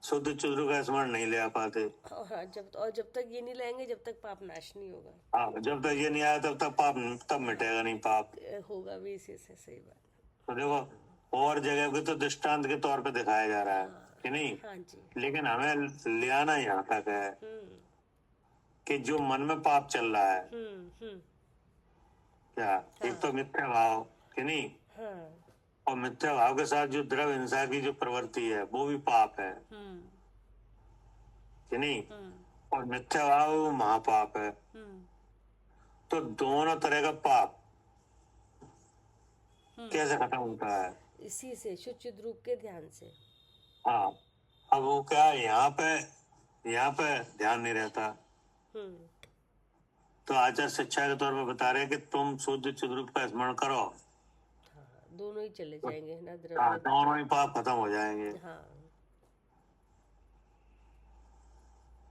शुद्ध चिद रूप का स्मरण नहीं ले आ पाते। हाँ, जब तक ये नहीं लाएंगे जब तक पाप नाश नहीं होगा। हाँ, जब तक ये नहीं आया तब तक पाप तब मिटेगा नहीं पाप। होगा भी इसी से। सही बात। तो देखो और जगह पे तो दृष्टांत के तौर पे दिखाया जा रहा है कि नहीं? हाँ जी। लेकिन हमें ले आना यहाँ तक है कि जो मन में पाप चल रहा है, क्या एक तो मिथ्या भाव कि नहीं, हाँ और मिथ्या भाव के साथ जो द्रव्य हिंसा की जो प्रवृत्ति है वो भी पाप है कि नहीं? और मिथ्या भाव महापाप है। तो दोनों तरह का पाप कैसे खत्म होता है? इसी से, शुचित रूप के ध्यान से। हाँ, अब वो क्या है, यहाँ पे ध्यान नहीं रहता। तो आचार शिक्षा के तौर पे बता रहे हैं कि तुम शुद्ध चिद रूप का स्मरण करो। हाँ, दोनों ही चले जाएंगे ना, हाँ, द्रव्य। दोनों ही पाप खत्म हो जाएंगे। हाँ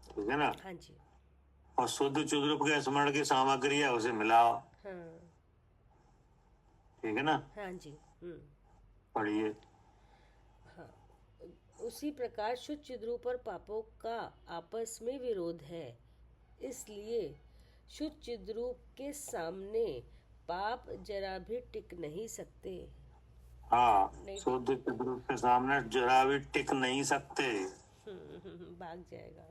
ठीक है ना? हाँ जी। और शुद्ध चिद रूप के स्मरण की सामग्री है उसे मिलाओ। हाँ ठीक है ना? हाँ जी। पढ़िए। हाँ, उसी प्रकार शुद्ध चिद्रूप और पापों का आपस में विरोध है, इसलिए शुद्ध चिद्रूप के सामने पाप जरा भी टिक नहीं सकते। हाँ, नहीं शुद्ध चिद्रूप के सामने जरा भी टिक नहीं सकते। भाग जाएगा।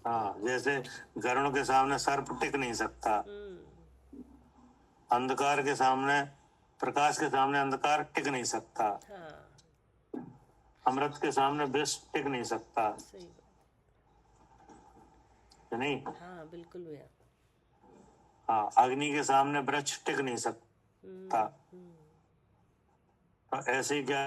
हाँ, जैसे गरुड़ के सामने सर्प टिक नहीं सकता, अंधकार के सामने प्रकाश के सामने अंधकार टिक नहीं सकता, हाँ अमृत के सामने विष टिक नहीं सकता, सही बात। कि नहीं? हाँ बिल्कुल भैया। हाँ, अग्नि के सामने वृक्ष टिक नहीं सकता। तो ऐसे ही क्या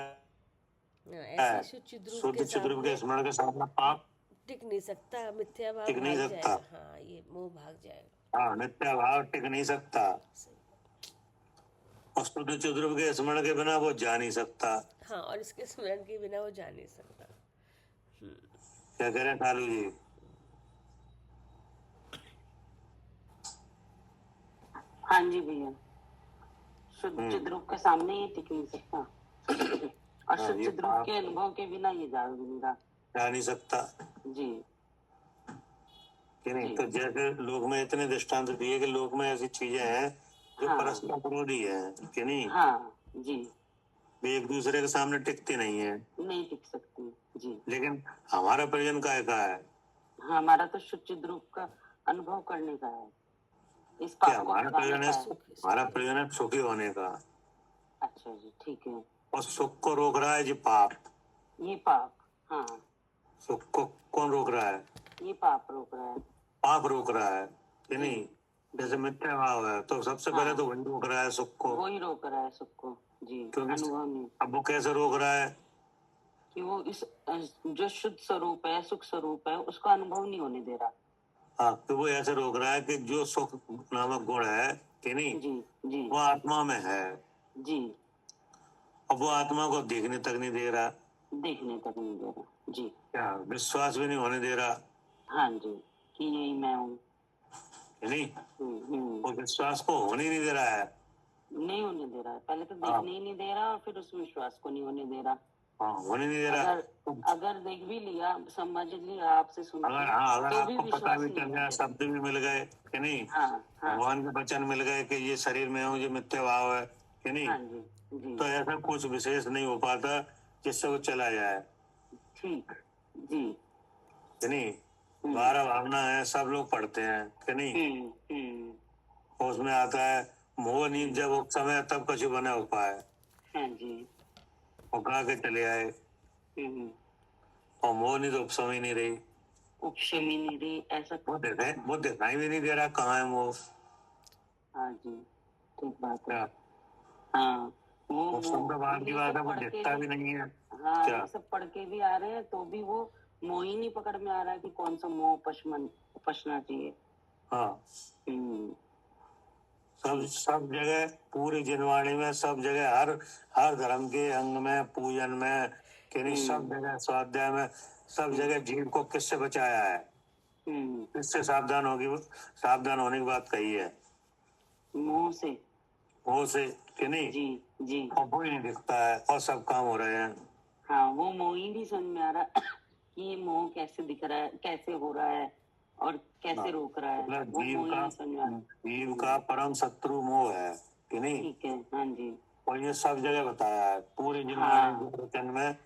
ऐसे है, ही शुचिद्रूप शुद्ध के चिद्रूप के सामने स्मरण के सामने पाप टिक नहीं सकता, मिथ्या भाव टिक नहीं भाग सकता। जाएगा। हाँ ये मोह भाग जाएगा। हाँ, मिथ्या भाव टिक नहीं सकता, सही बात। और शुद्ध चिद्रूप के स्मरण के बिना वो जा नहीं सकता। हाँ और इसके स्मरण के बिना वो जा नहीं सकता। क्या कह रहे हैं कालू जी? हाँ जी भैया, शुद्ध चिद्रूप के सामने ये टिक नहीं सकता और हाँ, शुद्ध ये चिद्रूप पाप के अनुभव के बिना ये जा भी नहीं रहा। जा नहीं सकता, जी कि नहीं? जी। तो जैसे लोक में इतने दृष्टांत दिए कि लोक में ऐसी चीजें हैं जो हाँ परस्पर विरोधी है, कि नहीं? हाँ जी, वे एक दूसरे के सामने टिकती नहीं है, नहीं टिक सकती जी। लेकिन हमारा प्रयोजन काय का है? हाँ, हमारा तो शुद्ध चिद्रूप का अनुभव करने का है, इस कि पाप को हमारा भगाने प्रयोजन का है, है। हमारा प्रयोजन है सुखी होने का, अच्छा जी, ठीक है। और सुख को रोक रहा है जी पाप। ये पाप, हाँ सुख को कौन रोक रहा है? ये पाप रोक रहा है। पाप रोक रहा है, कि नहीं? जैसे मिथ्या भाव है तो सबसे पहले तो वही रोक रहा है सुख को, वही रोक रहा है सुख को जी, क्योंकि अनुभव नहीं। अब वो कैसे रोक रहा है? कि वो इस जो शुद्ध स्वरूप है, सुख स्वरूप है, उसका अनुभव नहीं होने दे रहा। हाँ, तो वो ऐसे रोक रहा है कि जो सुख नामक गुण है, कि नहीं, जी जी वो आत्मा में है, जी, अब वो आत्मा को देखने तक नहीं दे रहा, देखने तक नहीं दे रहा जी। क्या विश्वास भी नहीं होने दे रहा, हाँ जी, कि यही मैं हूँ। कि नहीं? वो विश्वास को होने नहीं दे रहा है। नहीं होने दे रहा है, पहले तो हाँ। देखने ही नहीं दे रहा और फिर उस विश्वास को नहीं होने दे रहा। हाँ, होने नहीं दे रहा। अगर देख भी लिया, समझ लिया आपसे सुन के, अगर तो भी आपको पता विश्वास भी नहीं चल गया, होने दे शब्द भी मिल गए, कि नहीं, रहा। हाँ हाँ भगवान के वचन मिल गए कि ये शरीर में हूँ, ये मिथ्या भाव है, कि नहीं, हाँ जी जी, तो ऐसा कुछ विशेष नहीं हो पाता जिससे वो चला जाए, ठीक जी। कि नहीं? 12 भावना है, सब लोग पढ़ते हैं, कि नहीं? और उसमें आता है मोह नींद जब समय तब कछु बने उपाय, हाँ जी, वो गा के चले आए, और मोह नींद उपसमय नहीं रही, उपशमी नहीं रही, ऐसा। वो दिखाई भी नहीं दे रहा कहाँ है मोह। हाँ जी, ठीक बात है। क्या हाँ, वो उपसम तो बाहर की ये बात सब है, वो पढ़ के दिखता भी भी, नहीं है। हाँ क्या? ये सब पढ़ के भी आ रहे हैं तो भी वो मोह ही नहीं पकड़ में आ रहा है कि कौन सा मोह उपसना चाहिए। हाँ, सब जगह पूरी जिनवाणी में, सब जगह हर धर्म के अंग में, पूजन में, कि नहीं, सब जगह स्वाध्याय में, सब जगह जीव को किससे बचाया है, किससे सावधान होने की बात कही है? मोह से। वो से, कि नहीं? जी जी, और वो ही नहीं दिखता है और सब काम हो रहे हैं। हाँ वो मोह ही नहीं समझ में आ रहा कि ये मोह कैसे दिख रहा है, कैसे हो रहा है और कैसे रोक रहा है, मतलब वो मोह ही नहीं समझ में आ रहा। जीव का परम शत्रु मोह है, कि नहीं? ठीक है, हाँ जी, और ये सब जगह बताया है पूरी हाँ जिनवाणी के वचन में,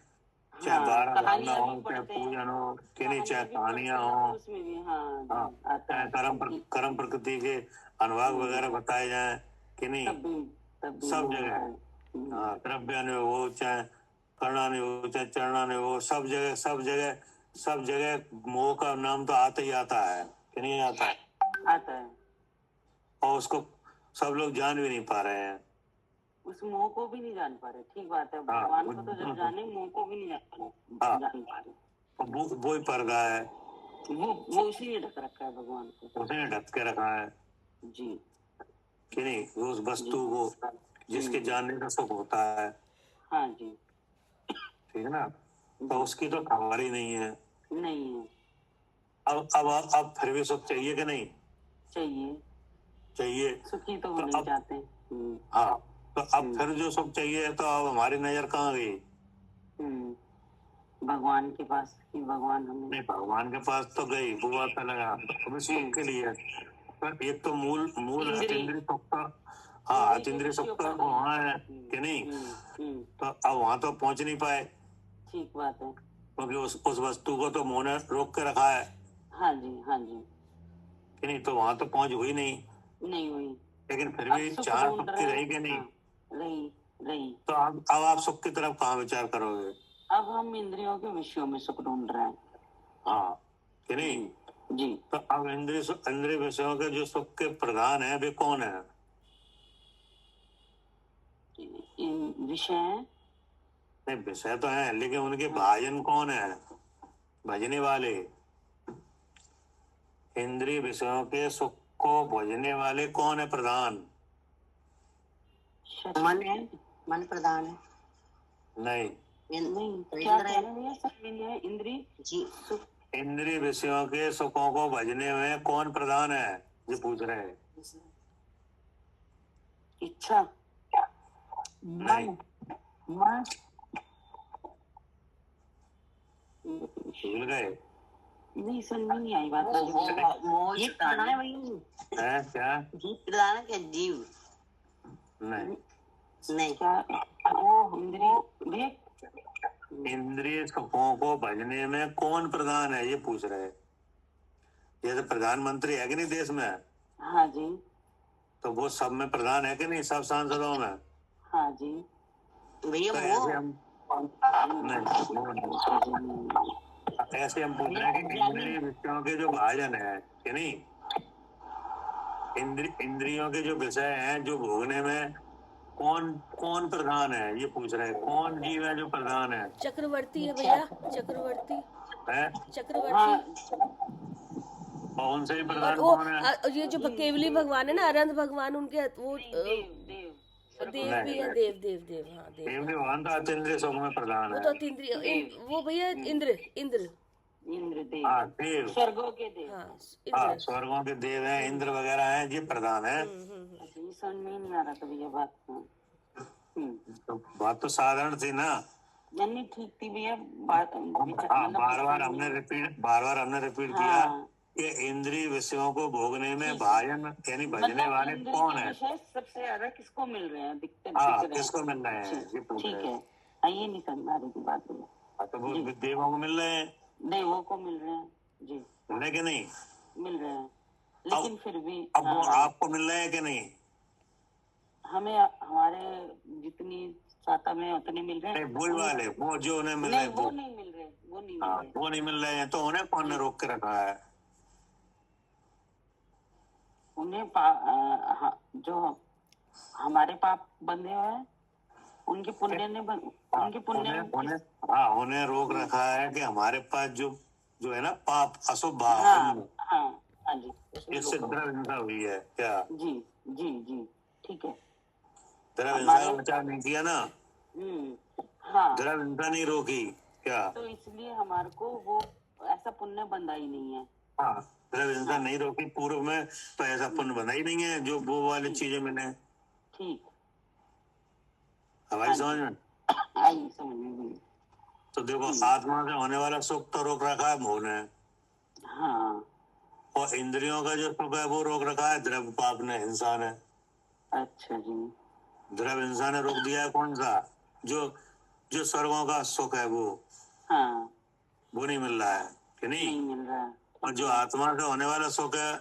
चाहे हाँ, 12 भावना कहानियां हो, भी चाहे पढ़ते हैं, पूजन हो, कि नहीं, चाहे कहानियां कहानियां भी पढ़ते हैं हो, तो उसमें भी हाँ हाँ, जी, आता चाहे है। कर्म प्रकृति के अनुभाग वगैरह बताए जाए, कि नहीं, तब भी सब मोह जगह, है। हाँ, द्रव्यान्वय हो, चाहे कर्णान्वय हो, चाहे चरणान्वय हो, सब जगह मोह का नाम तो आता ही आता है, कि नहीं आता है? आता है। और उसको सब लोग जान भी नहीं पा रहे हैं। उस मोह को भी नहीं जान पा रहे, ठीक बात है। हाँ, भगवान को तो जब जाने, मोह को भी नहीं जान हाँ, पा रहे। वो ही पर्दा है, वो उसी ने ढक रखा है भगवान को, उसने ढक के रखा है, जी, कि नहीं, उस वस्तु को जिसके जानने का सुख होता है, हाँ जी, ठीक है ना? तो उसकी तो खबर ही नहीं है। नहीं है। अब फिर भी सुख चाहिए कि नहीं चाहिए? सुखी तो होना चाहते हैं। हाँ, तो अब फिर जो सुख चाहिए, तो अब हमारी नजर कहाँ गई? भगवान के पास, कि भगवान हमें, नहीं, भगवान के पास तो गई, वो बात अलग है, अभी सुख के लिए। पर एक तो मूल इंद्रिय अतीन्द्रिय सुख का, हाँ, अतीन्द्रिय सुख तो वहाँ है कि नहीं, तो अब वहां तो पहुंच नहीं पाए ठीक बात है। क्योंकि उस वस्तु को तो मोह ने रोक के रखा है हाँ जी, हाँ जी, कि नहीं, तो वहां तो पहुंच हुई नहीं हुई। लेकिन फिर अब भी सुख चार ढूंढ सुख रहे की हैं। रही कि नहीं, हाँ, रही। तो अब आप सुख की तरफ कहाँ विचार करोगे? अब हम इंद्रियों के विषयों में सुख ढूंढ रहे हैं। हाँ कि नहीं, जी, तो अब इंद्रिय विषयों के जो सुख के प्रधान है वे कौन है? विषय है। नहीं, विषय तो है लेकिन उनके भाजन कौन है, भजने वाले? इंद्रिय विषयों के सुख को भजने वाले कौन है प्रधान? मन है, मन प्रधान है। नहीं, नहीं, क्या कह रहे हैं भैया? सब है इंद्रिय जी सुख। इंद्रिय विषयों के सुखों को भजने में कौन प्रधान है, ये पूछ रहे हैं। इच्छा, नहीं, मन भूल गए? नहीं, समझ नहीं आई बात। ये प्रधान है भैया। है क्या? जीव प्रधान है क्या? जीव नहीं, क्या वो इंद्रिय इंद्रिय सुखों को भजने में कौन प्रधान है, ये पूछ रहे हैं। जैसे प्रधानमंत्री है कि नहीं देश में, हाँ जी, तो वो सब में प्रधान है कि नहीं, सब सांसदों में? हाँ जी भैया। तो ऐसे हम ऐसे हम पूछ रहे हैं कि इंद्रिय विषयों के जो भाजन है कि नहीं, इंद्रियों के जो विषय हैं जो भोगने में कौन प्रधान है, ये पूछ रहे हैं। कौन जीव है जो प्रधान है? चक्रवर्ती है भैया, चक्रवर्ती है और उनसे ही प्रधान और वो कौन है? ये जो केवली भगवान है ना, अनंत भगवान, उनके वो देव भी है। देव हाँ, देव भगवान तो अतीन्द्रिय सुख में प्रधान वो है। तो अतीन्द्रिय, वो भैया इंद्र देव, हाँ, देव, स्वर्गों के देव। हाँ, हाँ, इंद्र। स्वर्गों के देव हैं, इंद्र वगैरह हैं, ये प्रधान है। समझ में नहीं आ रहा था भैया बात। तो बात तो साधारण थी ना। नहीं, ठीक थी भैया बात। बार बार हमने रिपीट किया कि इंद्रिय विषयों को भोगने में भाजन यानी भजने वाले कौन है? सबसे ज्यादा किसको मिल रहे हैं? हाँ, किसको मिल रहे हैं, ये पूछ ठीक रहे हैं। है, ये नहीं समझ आ रही थी बात भैया। तो वो देवों को मिल रहे हैं, देवों को मिल रहे हैं जी, मिल रहे कि नहीं? मिल रहे हैं, लेकिन फिर भी अब वो आपको मिल रहे हैं कि नहीं? हमें हमारे जितनी साता में उतने मिल रहे हैं। वही वाले वो जो उन्हें मिल रहे हैं, वो नहीं मिल रहे, वो नहीं मिल रहे हैं, तो उन्हें कौन ने रोक के रखा है? उन्हें जो हमारे पाप बंधे हुए हैं, उनके पुण्य ने उन्हें रोक रखा है कि हमारे पास जो है ना पाप अशुभ भाव, हाँ जी, इससे द्रव्य हिंसा हुई है क्या? जी ठीक है। द्रव्य हिंसा का विचार नहीं किया ना, हाँ, द्रव्य हिंसा नहीं रोकी क्या? तो इसलिए हमारे को वो ऐसा पुण्य बंधा ही नहीं है। हाँ, द्रव्य हिंसा नहीं रोकी पूर्व में, तो ऐसा पुण्य बंधा ही नहीं है जो वो वाली चीजें मैंने। ठीक, हमारी समझ में आई, समझ में। तो देखो, आत्मा से होने वाला सुख तो रोक रखा है मोह ने, हाँ, और इंद्रियों का जो सुख है वो रोक रखा है द्रव्य पाप ने, हिंसा ने। अच्छा जी, द्रव्य हिंसा ने रोक दिया है कौन सा? जो स्वर्गों का सुख है वो नहीं मिल रहा है कि नहीं मिल रहा है। और जो आत्मा से होने वाला सुख है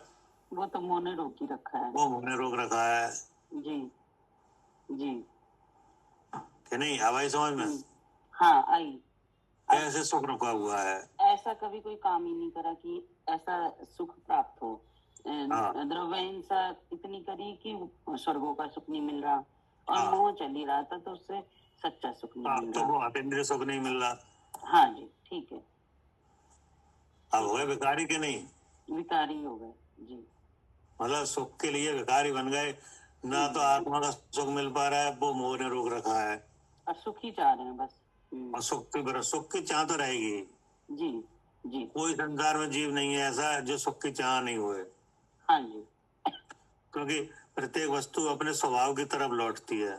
वो तो मोह ने रोक ही रखा है। वो मोह ने रोक रखा है जी कि नहीं? हवाई समझ में? हाँ, आई। कैसे सुख रुका हुआ है? ऐसा कभी कोई काम ही नहीं करा कि ऐसा सुख प्राप्त हो। द्रव्य हिंसा इतनी करी कि स्वर्गों का सुख नहीं मिल रहा, और मोह चल ही रहा था, तो उससे सच्चा सुख नहीं मिल रहा। तो वो अतीन्द्रिय सुख नहीं मिल रहा। हाँ जी, ठीक है। अब हो गए विकारी के नहीं? विकारी हो गए जी, मतलब सुख के लिए विकारी बन गए ना, तो आत्मा का सुख मिल पा रहा है, वो मोह ने रोक रखा है, और सुख ही चाह रहे हैं बस। और सुख की चाह तो रहेगी जी। कोई संसार में जीव नहीं है ऐसा जो सुख की चाह नहीं हुए। हाँ जी, क्योंकि प्रत्येक वस्तु अपने स्वभाव की तरफ लौटती है।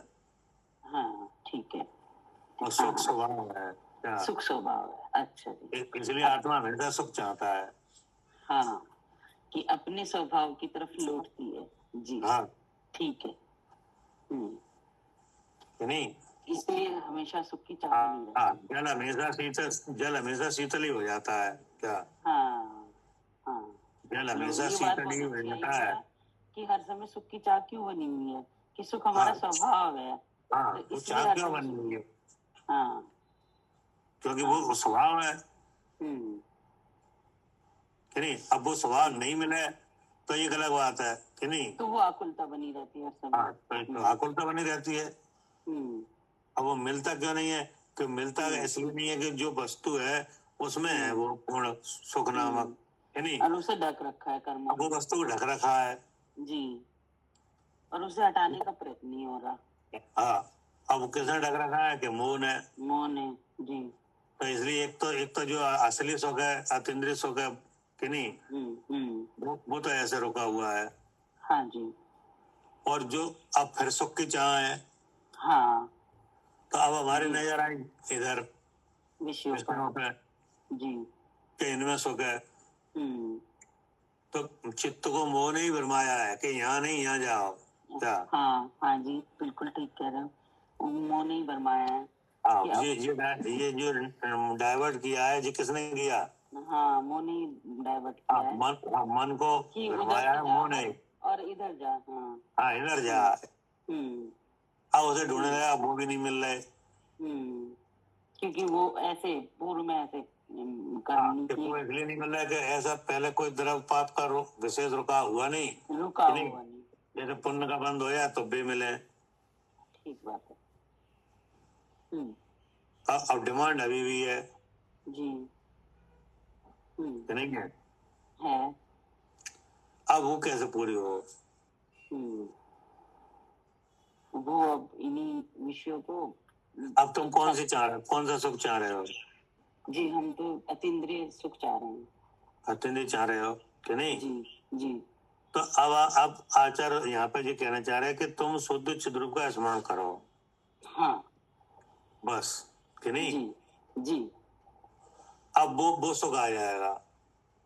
हाँ, ठीक है। और सुख स्वभाव है क्या? सुख स्वभाव है, अच्छा जी। इसलिए आत्मा हमेशा सुख चाहता है। हाँ, कि अपने स्वभाव की तरफ लौटती है जी। हाँ, ठीक है। हम्म, कि नहीं? इसलिए हमेशा सुख की चाह नहीं रहती। हाँ, जल हमेशा शीतल ही हो जाता है क्या? हाँ हाँ, जल चलो हमेशा ये बात शीतल बहुत ही हो अच्छी आई जाता है। भैया कि हर समय सुख की चाह क्यों बनी हुई है, कि सुख हमारा हाँ स्वभाव है, हाँ, तो वो इसलिए चाह हर क्यों समय बन सुख। रही है? हाँ क्योंकि हाँ, वो स्वभाव है हम्म, कि नहीं? अब वो स्वभाव नहीं मिले तो ये गलत बात है कि नहीं? तो वो आकुलता बनी रहती है हर समय। हाँ, तो आकुलता बनी रहती है। हम्म, अब वो मिलता क्यों नहीं है? कि मिलता इसलिए नहीं है कि जो वस्तु है उसमें है वो पूर्ण सुख नामक, है नहीं? और उसे ढक रखा है कर्मों अब वो ने। वस्तु को ढक रखा है। जी, और उसे हटाने का प्रयत्न नहीं हो रहा। हाँ, अब वो किसने ढक रखा है? कि मोह ने। मोह ने। जी। तो इसलिए एक तो जो असली सुख है, अतीन्द्रिय सुख है कि नहीं, वो तो ऐसे रुका हुआ है। हाँ जी। और जो अब फिर सुख की चाह है, हाँ, तो अब हमारे जी। नजर आई इधर विषयों विषयों का। पे जी। कि इनमें सुख है। हम्म, तो चित्त को मोह ने ही भरमाया है कि यहाँ नहीं, यहाँ जाओ क्या? हाँ हाँ जी, बिल्कुल ठीक कह रहे हो, मोह ने ही भरमाया है हाँ, कि अब। ये जो डाइवर्ट किया है, ये किसने किया? हाँ, मोह ने ही डाइवर्ट किया है मन को कि उधर भरमाया से है जा मोह ने। और इधर जा। हाँ। हाँ, इधर जा। हम्म अब उसे ढूंढने लगा, वो भी नहीं मिल रहे। हम्म, क्योंकि वो ऐसे पूर्व में ऐसे करनी कि की वो इसलिए नहीं मिल रहा है कि ऐसा पहले कोई द्रव पाप का विशेष रुका हुआ नहीं रुका कि नहीं? हुआ नहीं। जैसे पुण्य का बंद हो जाए तो भी मिले। ठीक बात है। हम्म, अब डिमांड अभी भी है जी। कि नहीं है? है। अब वो कैसे पूरी हो? हम्म, वो अब इन्हीं विषयों को। अब तुम कौन सा सुख चाह रहे हो? जी, हम तो अतीन्द्रिय सुख चाह रहे हैं। अत्यंत चाह रहे हो कि नहीं? जी जी। तो अब आचार्य यहाँ पे ये कहना चाह रहे हैं कि तुम शुद्ध चिद्रूप का स्मरण करो हाँ बस, कि नहीं? जी जी। अब वो सुख आ जाएगा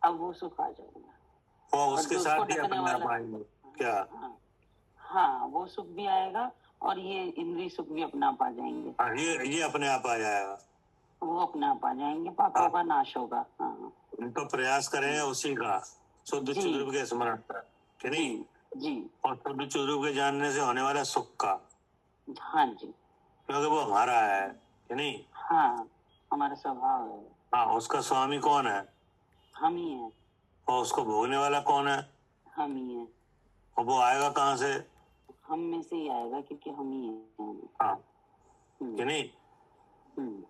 अब वो सुख आ जाएगा और उसके जो साथ उसको ही ढकने अपने आप वाला। आएंगे क्या? हाँ हाँ, वो सुख भी आएगा और ये इंद्रिय सुख भी अपने आप आ जाएंगे। हाँ, ये अपने आप आ जाएगा। वो अपने आप आ जाएंगे, पापों का नाश होगा। हाँ उनको प्रयास करें उसी का शुद्ध जी। चिद्रूप के स्मरण का, कि नहीं? जी और शुद्ध चिद्रूप के जानने से होने वाला सुख का, हाँ जी। क्योंकि वो हमारा है कि नहीं? हाँ, हमारा स्वभाव है। हाँ, उसका स्वामी कौन है हम ही हैं। और उसको भोगने वाला कौन है? हम ही हैं। और वो आएगा कहाँ से? हम में से ही आएगा क्योंकि हम ही हैं। हाँ, कि नहीं? हम्म,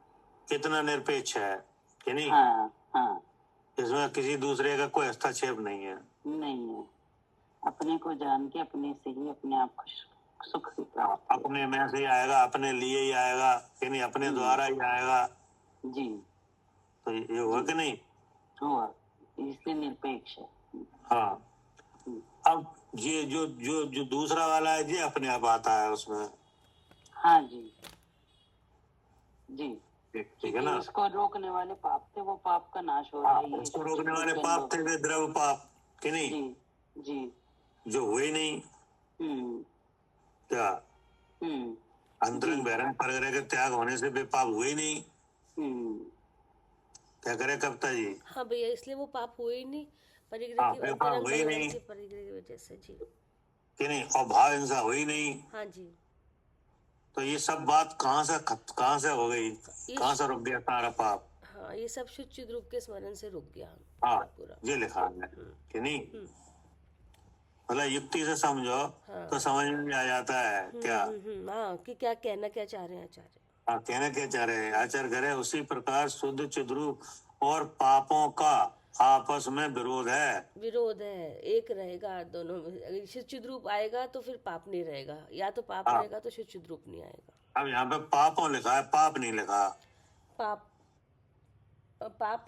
कितना निरपेक्ष है कि नहीं? हाँ हाँ, इसमें किसी दूसरे का कोई हस्तक्षेप नहीं है। नहीं है। अपने को जान के अपने से ही अपने आप को सुख की प्राप्ति है। अपने में से ही आएगा, अपने लिए ही आएगा कि नहीं? अपने द्वारा ही आएगा। जी। तो ये हुआ कि नहीं? हुआ, इसलिए निरपेक्ष है। हाँ, अब ये जो दूसरा वाला है ये अपने आप आता है उसमें। हाँ जी जी। ठीक है ना? उसको रोकने वाले पाप थे, वो पाप का नाश हो रहा है। उसको रोकने वाले पाप थे वे द्रव पाप कि नहीं? जी जी। जो हुए नहीं क्या? अंतरंग बहिरंग परग्रह के त्याग होने से वे पाप हुए नहीं। क्या करे कविता जी? हाँ भैया, इसलिए वो पाप हुए ही नहीं, परिग्रह की वे पाप हुए ही नहीं परिग्रह की वजह से। जी कि नहीं? और भाव हिंसा हुई नहीं। हाँ जी। तो ये सब बात कहाँ से हो गई? कहाँ से रुक गया सारा पाप? हाँ, ये सब शुद्ध चिद्रूप के स्मरण से रुक गया। हाँ, पूरा ये लिखा है कि नहीं? मतलब युक्ति से समझो तो समझ में आ जाता है क्या? हाँ, कि क्या कहना क्या चाह रहे हैं आचार्य। हाँ, कहना क्या चाह रहे हैं आचार्य? करे उसी प्रकार शुद्ध चिद्रूप और पापों का आपस में विरोध है, एक रहेगा दोनों में। अगर शुद्ध चिद्रूप आएगा तो फिर पाप नहीं रहेगा, या तो पाप रहेगा तो शुद्ध चिद्रूप नहीं आएगा। अब यहाँ पे पापों लिखा है, पाप नहीं लिखा। पाप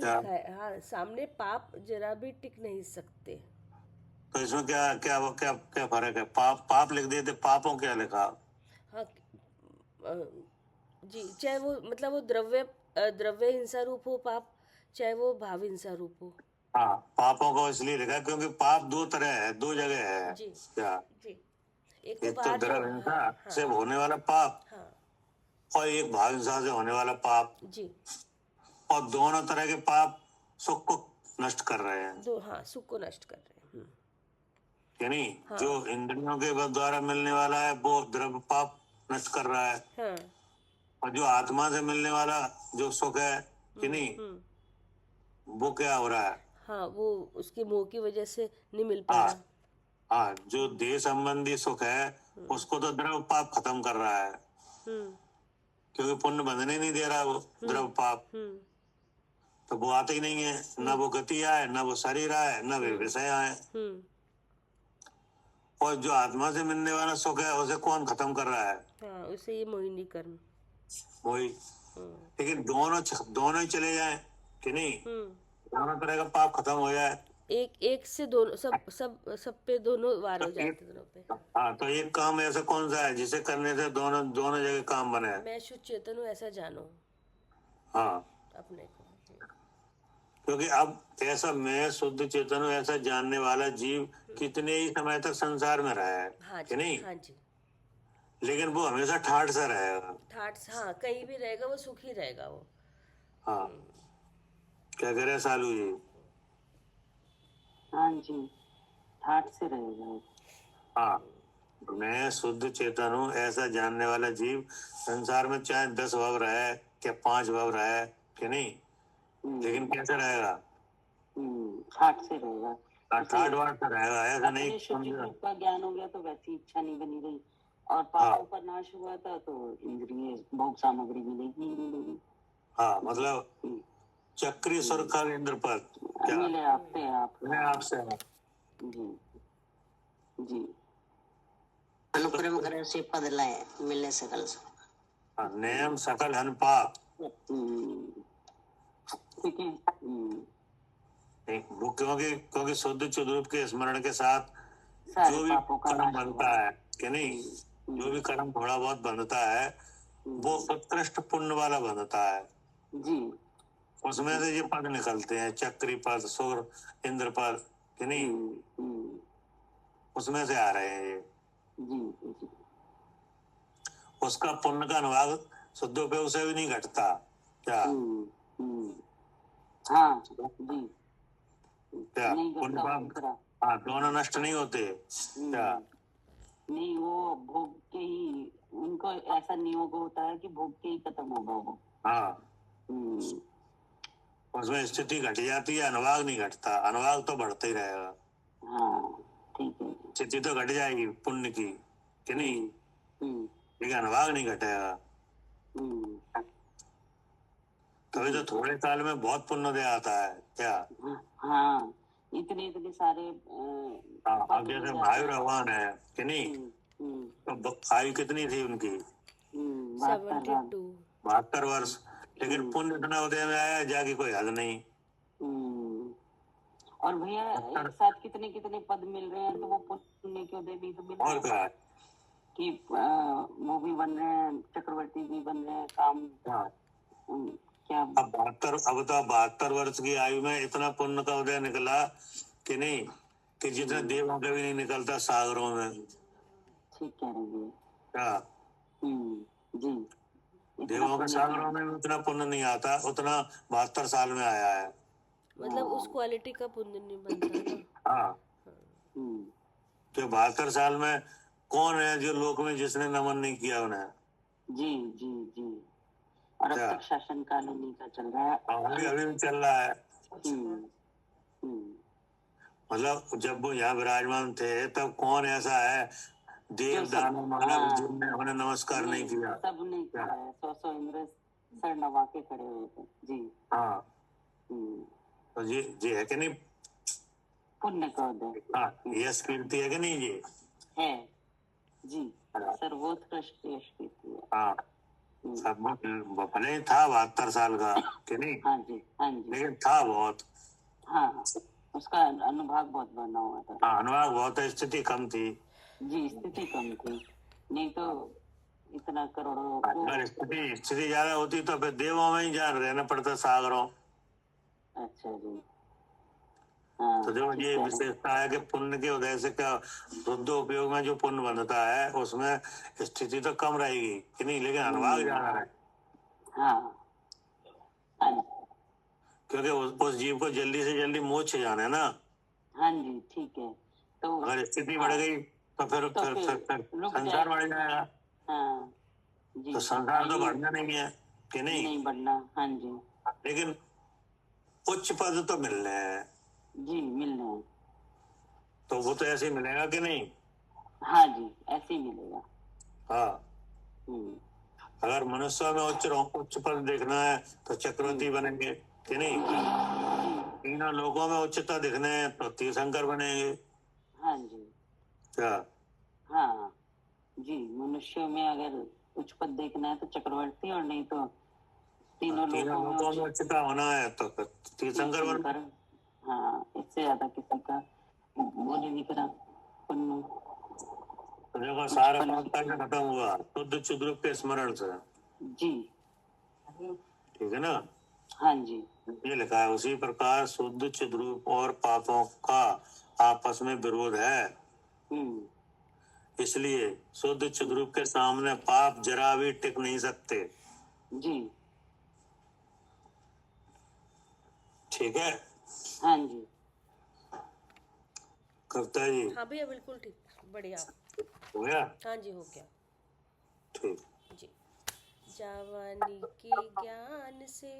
लिखा है। हाँ, सामने पाप जरा भी टिक नहीं सकते। तो इसमें क्या क्या क्या क्या फर्क है? पाप लिख दिए थे, पापों क्या लिखा? हाँ जी, चाहे वो मतलब वो द्रव्य हिंसा रूप हो पाप, चाहे वो भाव हिंसा रूप हो। हाँ, पापों को इसलिए लिखा क्योंकि पाप दो तरह है, दो जगह है। जी क्या? जी। एक एक तो बाहर द्रव जो- हिंसा हाँ से होने वाला पाप हाँ और एक भाव हिंसा से होने वाला पाप, जी, और दोनों तरह के पाप सुख को नष्ट कर रहे हैं। दो, हाँ, सुख को नष्ट कर रहे हैं। यानी हाँ। जो इंद्रियों के द्वारा मिलने वाला है वो द्रव्य पाप नष्ट कर रहा है, हाँ। और जो आत्मा से मिलने वाला जो सुख है कि नहीं, वो क्या हो रहा है? हाँ, वो उसके मोह की वजह से नहीं मिल पा हाँ रहा। हाँ, जो देह संबंधी सुख है उसको तो द्रव्य पाप खत्म कर रहा है, क्योंकि पुण्य बंधने नहीं दे रहा वो द्रव्य पाप, तो वो आते ही नहीं है, न वो गति आए, न वो शरीर आए, न वे विषय आए। और जो आत्मा से मिलने वाला सुख है उसे कौन खत्म कर रहा है? हाँ, उसे ये मोहिनी कर्म। वही। लेकिन दोनों ही चले जाए कि नहीं, दोनों तरह का पाप खत्म हो जाए, एक से दोनों, सब पे दोनों वार हो जाते दोनों पे। हाँ, तो एक काम ऐसा कौन सा है जिसे करने से दोनों दोनों जगह काम बने? मैं शुद्ध चेतन हूँ, ऐसा जानो हाँ, अपने को। क्योंकि अब ऐसा मैं शुद्ध चेतन हूँ ऐसा जानने वाला जीव कितने ही समय तक संसार में रहा है, हाँ कि जी, नहीं? हाँ जी। लेकिन वो हमेशा ठाठ सा रहेगा। ठाट, हाँ, कहीं भी रहेगा वो सुखी रहेगा वो। हाँ, क्या करे सालू जी? हाँ जी, ठाट से रहेगा। हाँ, मैं शुद्ध चेतन हूँ ऐसा जानने वाला जीव संसार में चाहे 10 भाव रहे क्या 5 भाव रहे कि नहीं, लेकिन कैसे रहेगा? ठाट से रहेगा, ठाठ वाठ से रहेगा, ऐसा नहीं। अपने शुद्ध रूप का ज्ञान हो गया तो वैसी इच्छा नहीं बनी रही, और पापों का नाश हुआ था तो इंद्रिय भोग सामग्री मिलेगी। हाँ, मतलब चक्री सुरखा इंद्रपद क्या मिले आपसे आपसे जी जी। अनुक्रम करें से पद लाए मिलने सकल नेम सकल हन पाप। ठीक है। वो क्योंकि शुद्ध चिद रूप के स्मरण के साथ जो भी कर्म बनता है कि नहीं, जो भी कर्म थोड़ा बहुत बनता है वो उत्कृष्ट पुण्य वाला बनता है जी। उसमें से ये पद निकलते हैं, चक्री पद, सुर, इंद्र पद कि नहीं, उसमें से आ रहे हैं ये। जी। उसका पुण्य का अनुभाग शुद्धोपयोग से भी नहीं घटता क्या? हाँ जी, क्या पुण्य पाप? हाँ, दोनों नष्ट नहीं होते क्या? नहीं, वो भोग के ही उनको ऐसा नियोग होता है कि भोग के ही खत्म होगा वो। हाँ, उसमें स्थिति घट जाती है, अनुभाग नहीं घटता, अनुभाग तो बढ़ता ही रहेगा। हाँ, ठीक है। स्थिति तो घट जाएगी पुण्य की कि नहीं, लेकिन अनुभाग नहीं घटेगा। तभी तो थोड़े साल में बहुत पुण्य दे आता है क्या? हाँ, इतने सारे अब जैसे वायु भगवान है कि नहीं, तो आयु कितनी थी उनकी? 72 वर्ष, लेकिन पुण्य इतना उदय में आया जाके कोई हद नहीं। और भैया एक साथ कितने पद मिल रहे हैं, तो वो पुण्य के उदय भी तो मिल रहे हैं। और क्या कि वो भी बन रहे हैं, चक्रवर्ती भी बन रहे हैं, काम क्या अब 72 वर्ष की आयु में इतना पुण्य का उदय निकला कि नहीं, कि जितना देवों का भी नहीं निकलता सागरों में। ठीक कह रहे हैं क्या? जी, देवों के सागरों में उतना पुण्य नहीं आता उतना 72 साल में आया है। मतलब उस क्वालिटी का पुण्य नहीं बनता ना। हाँ, तो 72 साल में कौन है जो लोक में जिसने नमन नहीं किया उन्हें? जी। और अब तक शासन काल उन्हीं का चल रहा है, अभी भी चल रहा है। मतलब जब वो यहाँ विराजमान थे तब कौन ऐसा है देव दानव मानव जिनने उन्हें नमस्कार नहीं किया? सब नहीं किया है, 100 इंद्र सर नवा के खड़े हुए थे जी। हाँ, तो ये है कि नहीं पुण्य का उदय? हाँ, यश कीर्ति है कि नहीं? ये है जी, सर्वोत्कृष्ट यश कीर्ति है। हाँ, सब भले ही था 72 साल का कि नहीं, हाँ जी, लेकिन था बहुत। हाँ, उसका अनुभाग बहुत बना हुआ था। हाँ, अनुभाग बहुत है, स्थिति कम थी जी, स्थिति कम थी, नहीं तो इतना करोड़ों। अगर स्थिति ज्यादा होती तो फिर देवों में ही जान रहना पड़ता सागरों। अच्छा जी। हाँ, तो जो ठीक ये है। विशेषता है कि पुण्य के उदय से क्या शुद्ध उपयोग में जो पुण्य बनता है उसमें स्थिति तो कम रहेगी कि नहीं, लेकिन अनुभाग ज्यादा है, हाँ हाँ क्योंकि उस जीव को जल्दी से जल्दी मोक्ष जाना है ना। हाँ जी, ठीक है। तो अगर स्थिति हाँ, बढ़ गई तो फिर तो फिर रुक संसार जाए। बढ़ जाएगा। हाँ जी, तो संसार तो आइए। बढ़ना नहीं है कि नहीं, नहीं बढ़ना, हाँ जी लेकिन उच्च पद तो मिलने हैं, जी, मिल रहे हैं। तो वो तो ऐसे ही मिलेगा कि नहीं। हाँ जी, ऐसे ही मिलेगा। हाँ, हम्म, अगर मनुष्य में उच्च पद देखना है तो चक्रवर्ती बनेंगे कि नहीं, तीनों लोगों में उच्चता दिखने हैं तो तीर्थंकर बनेंगे। हाँ जी, क्या, हाँ जी, मनुष्य में अगर उच्च पद देखना है तो चक्रवर्ती, और नहीं तो तीनों तीनों लोगं में लोगों में उच्चता होना है तो फिर तीर्थंकर बन। तीर्थंकर। हाँ, इससे ज्यादा किसी का वो नहीं दिख रहा पुण्य। तो देखो सारा पाप का खत्म हुआ शुद्ध चिद्रूप के स्मरण से, जी, ठीक है ना। हाँ जी, ये लिखा है उसी प्रकार शुद्ध चिद्रूप और पापों का आपस में विरोध है, इसलिए शुद्ध चिद्रूप के सामने पाप जरा भी टिक नहीं सकते। जी, ठीक है, हाँ जी, करता है जी, हाँ भैया बिल्कुल ठीक, बढ़िया। हो गया, हाँ जी हो गया ठीक। जी। जवानी के ज्ञान से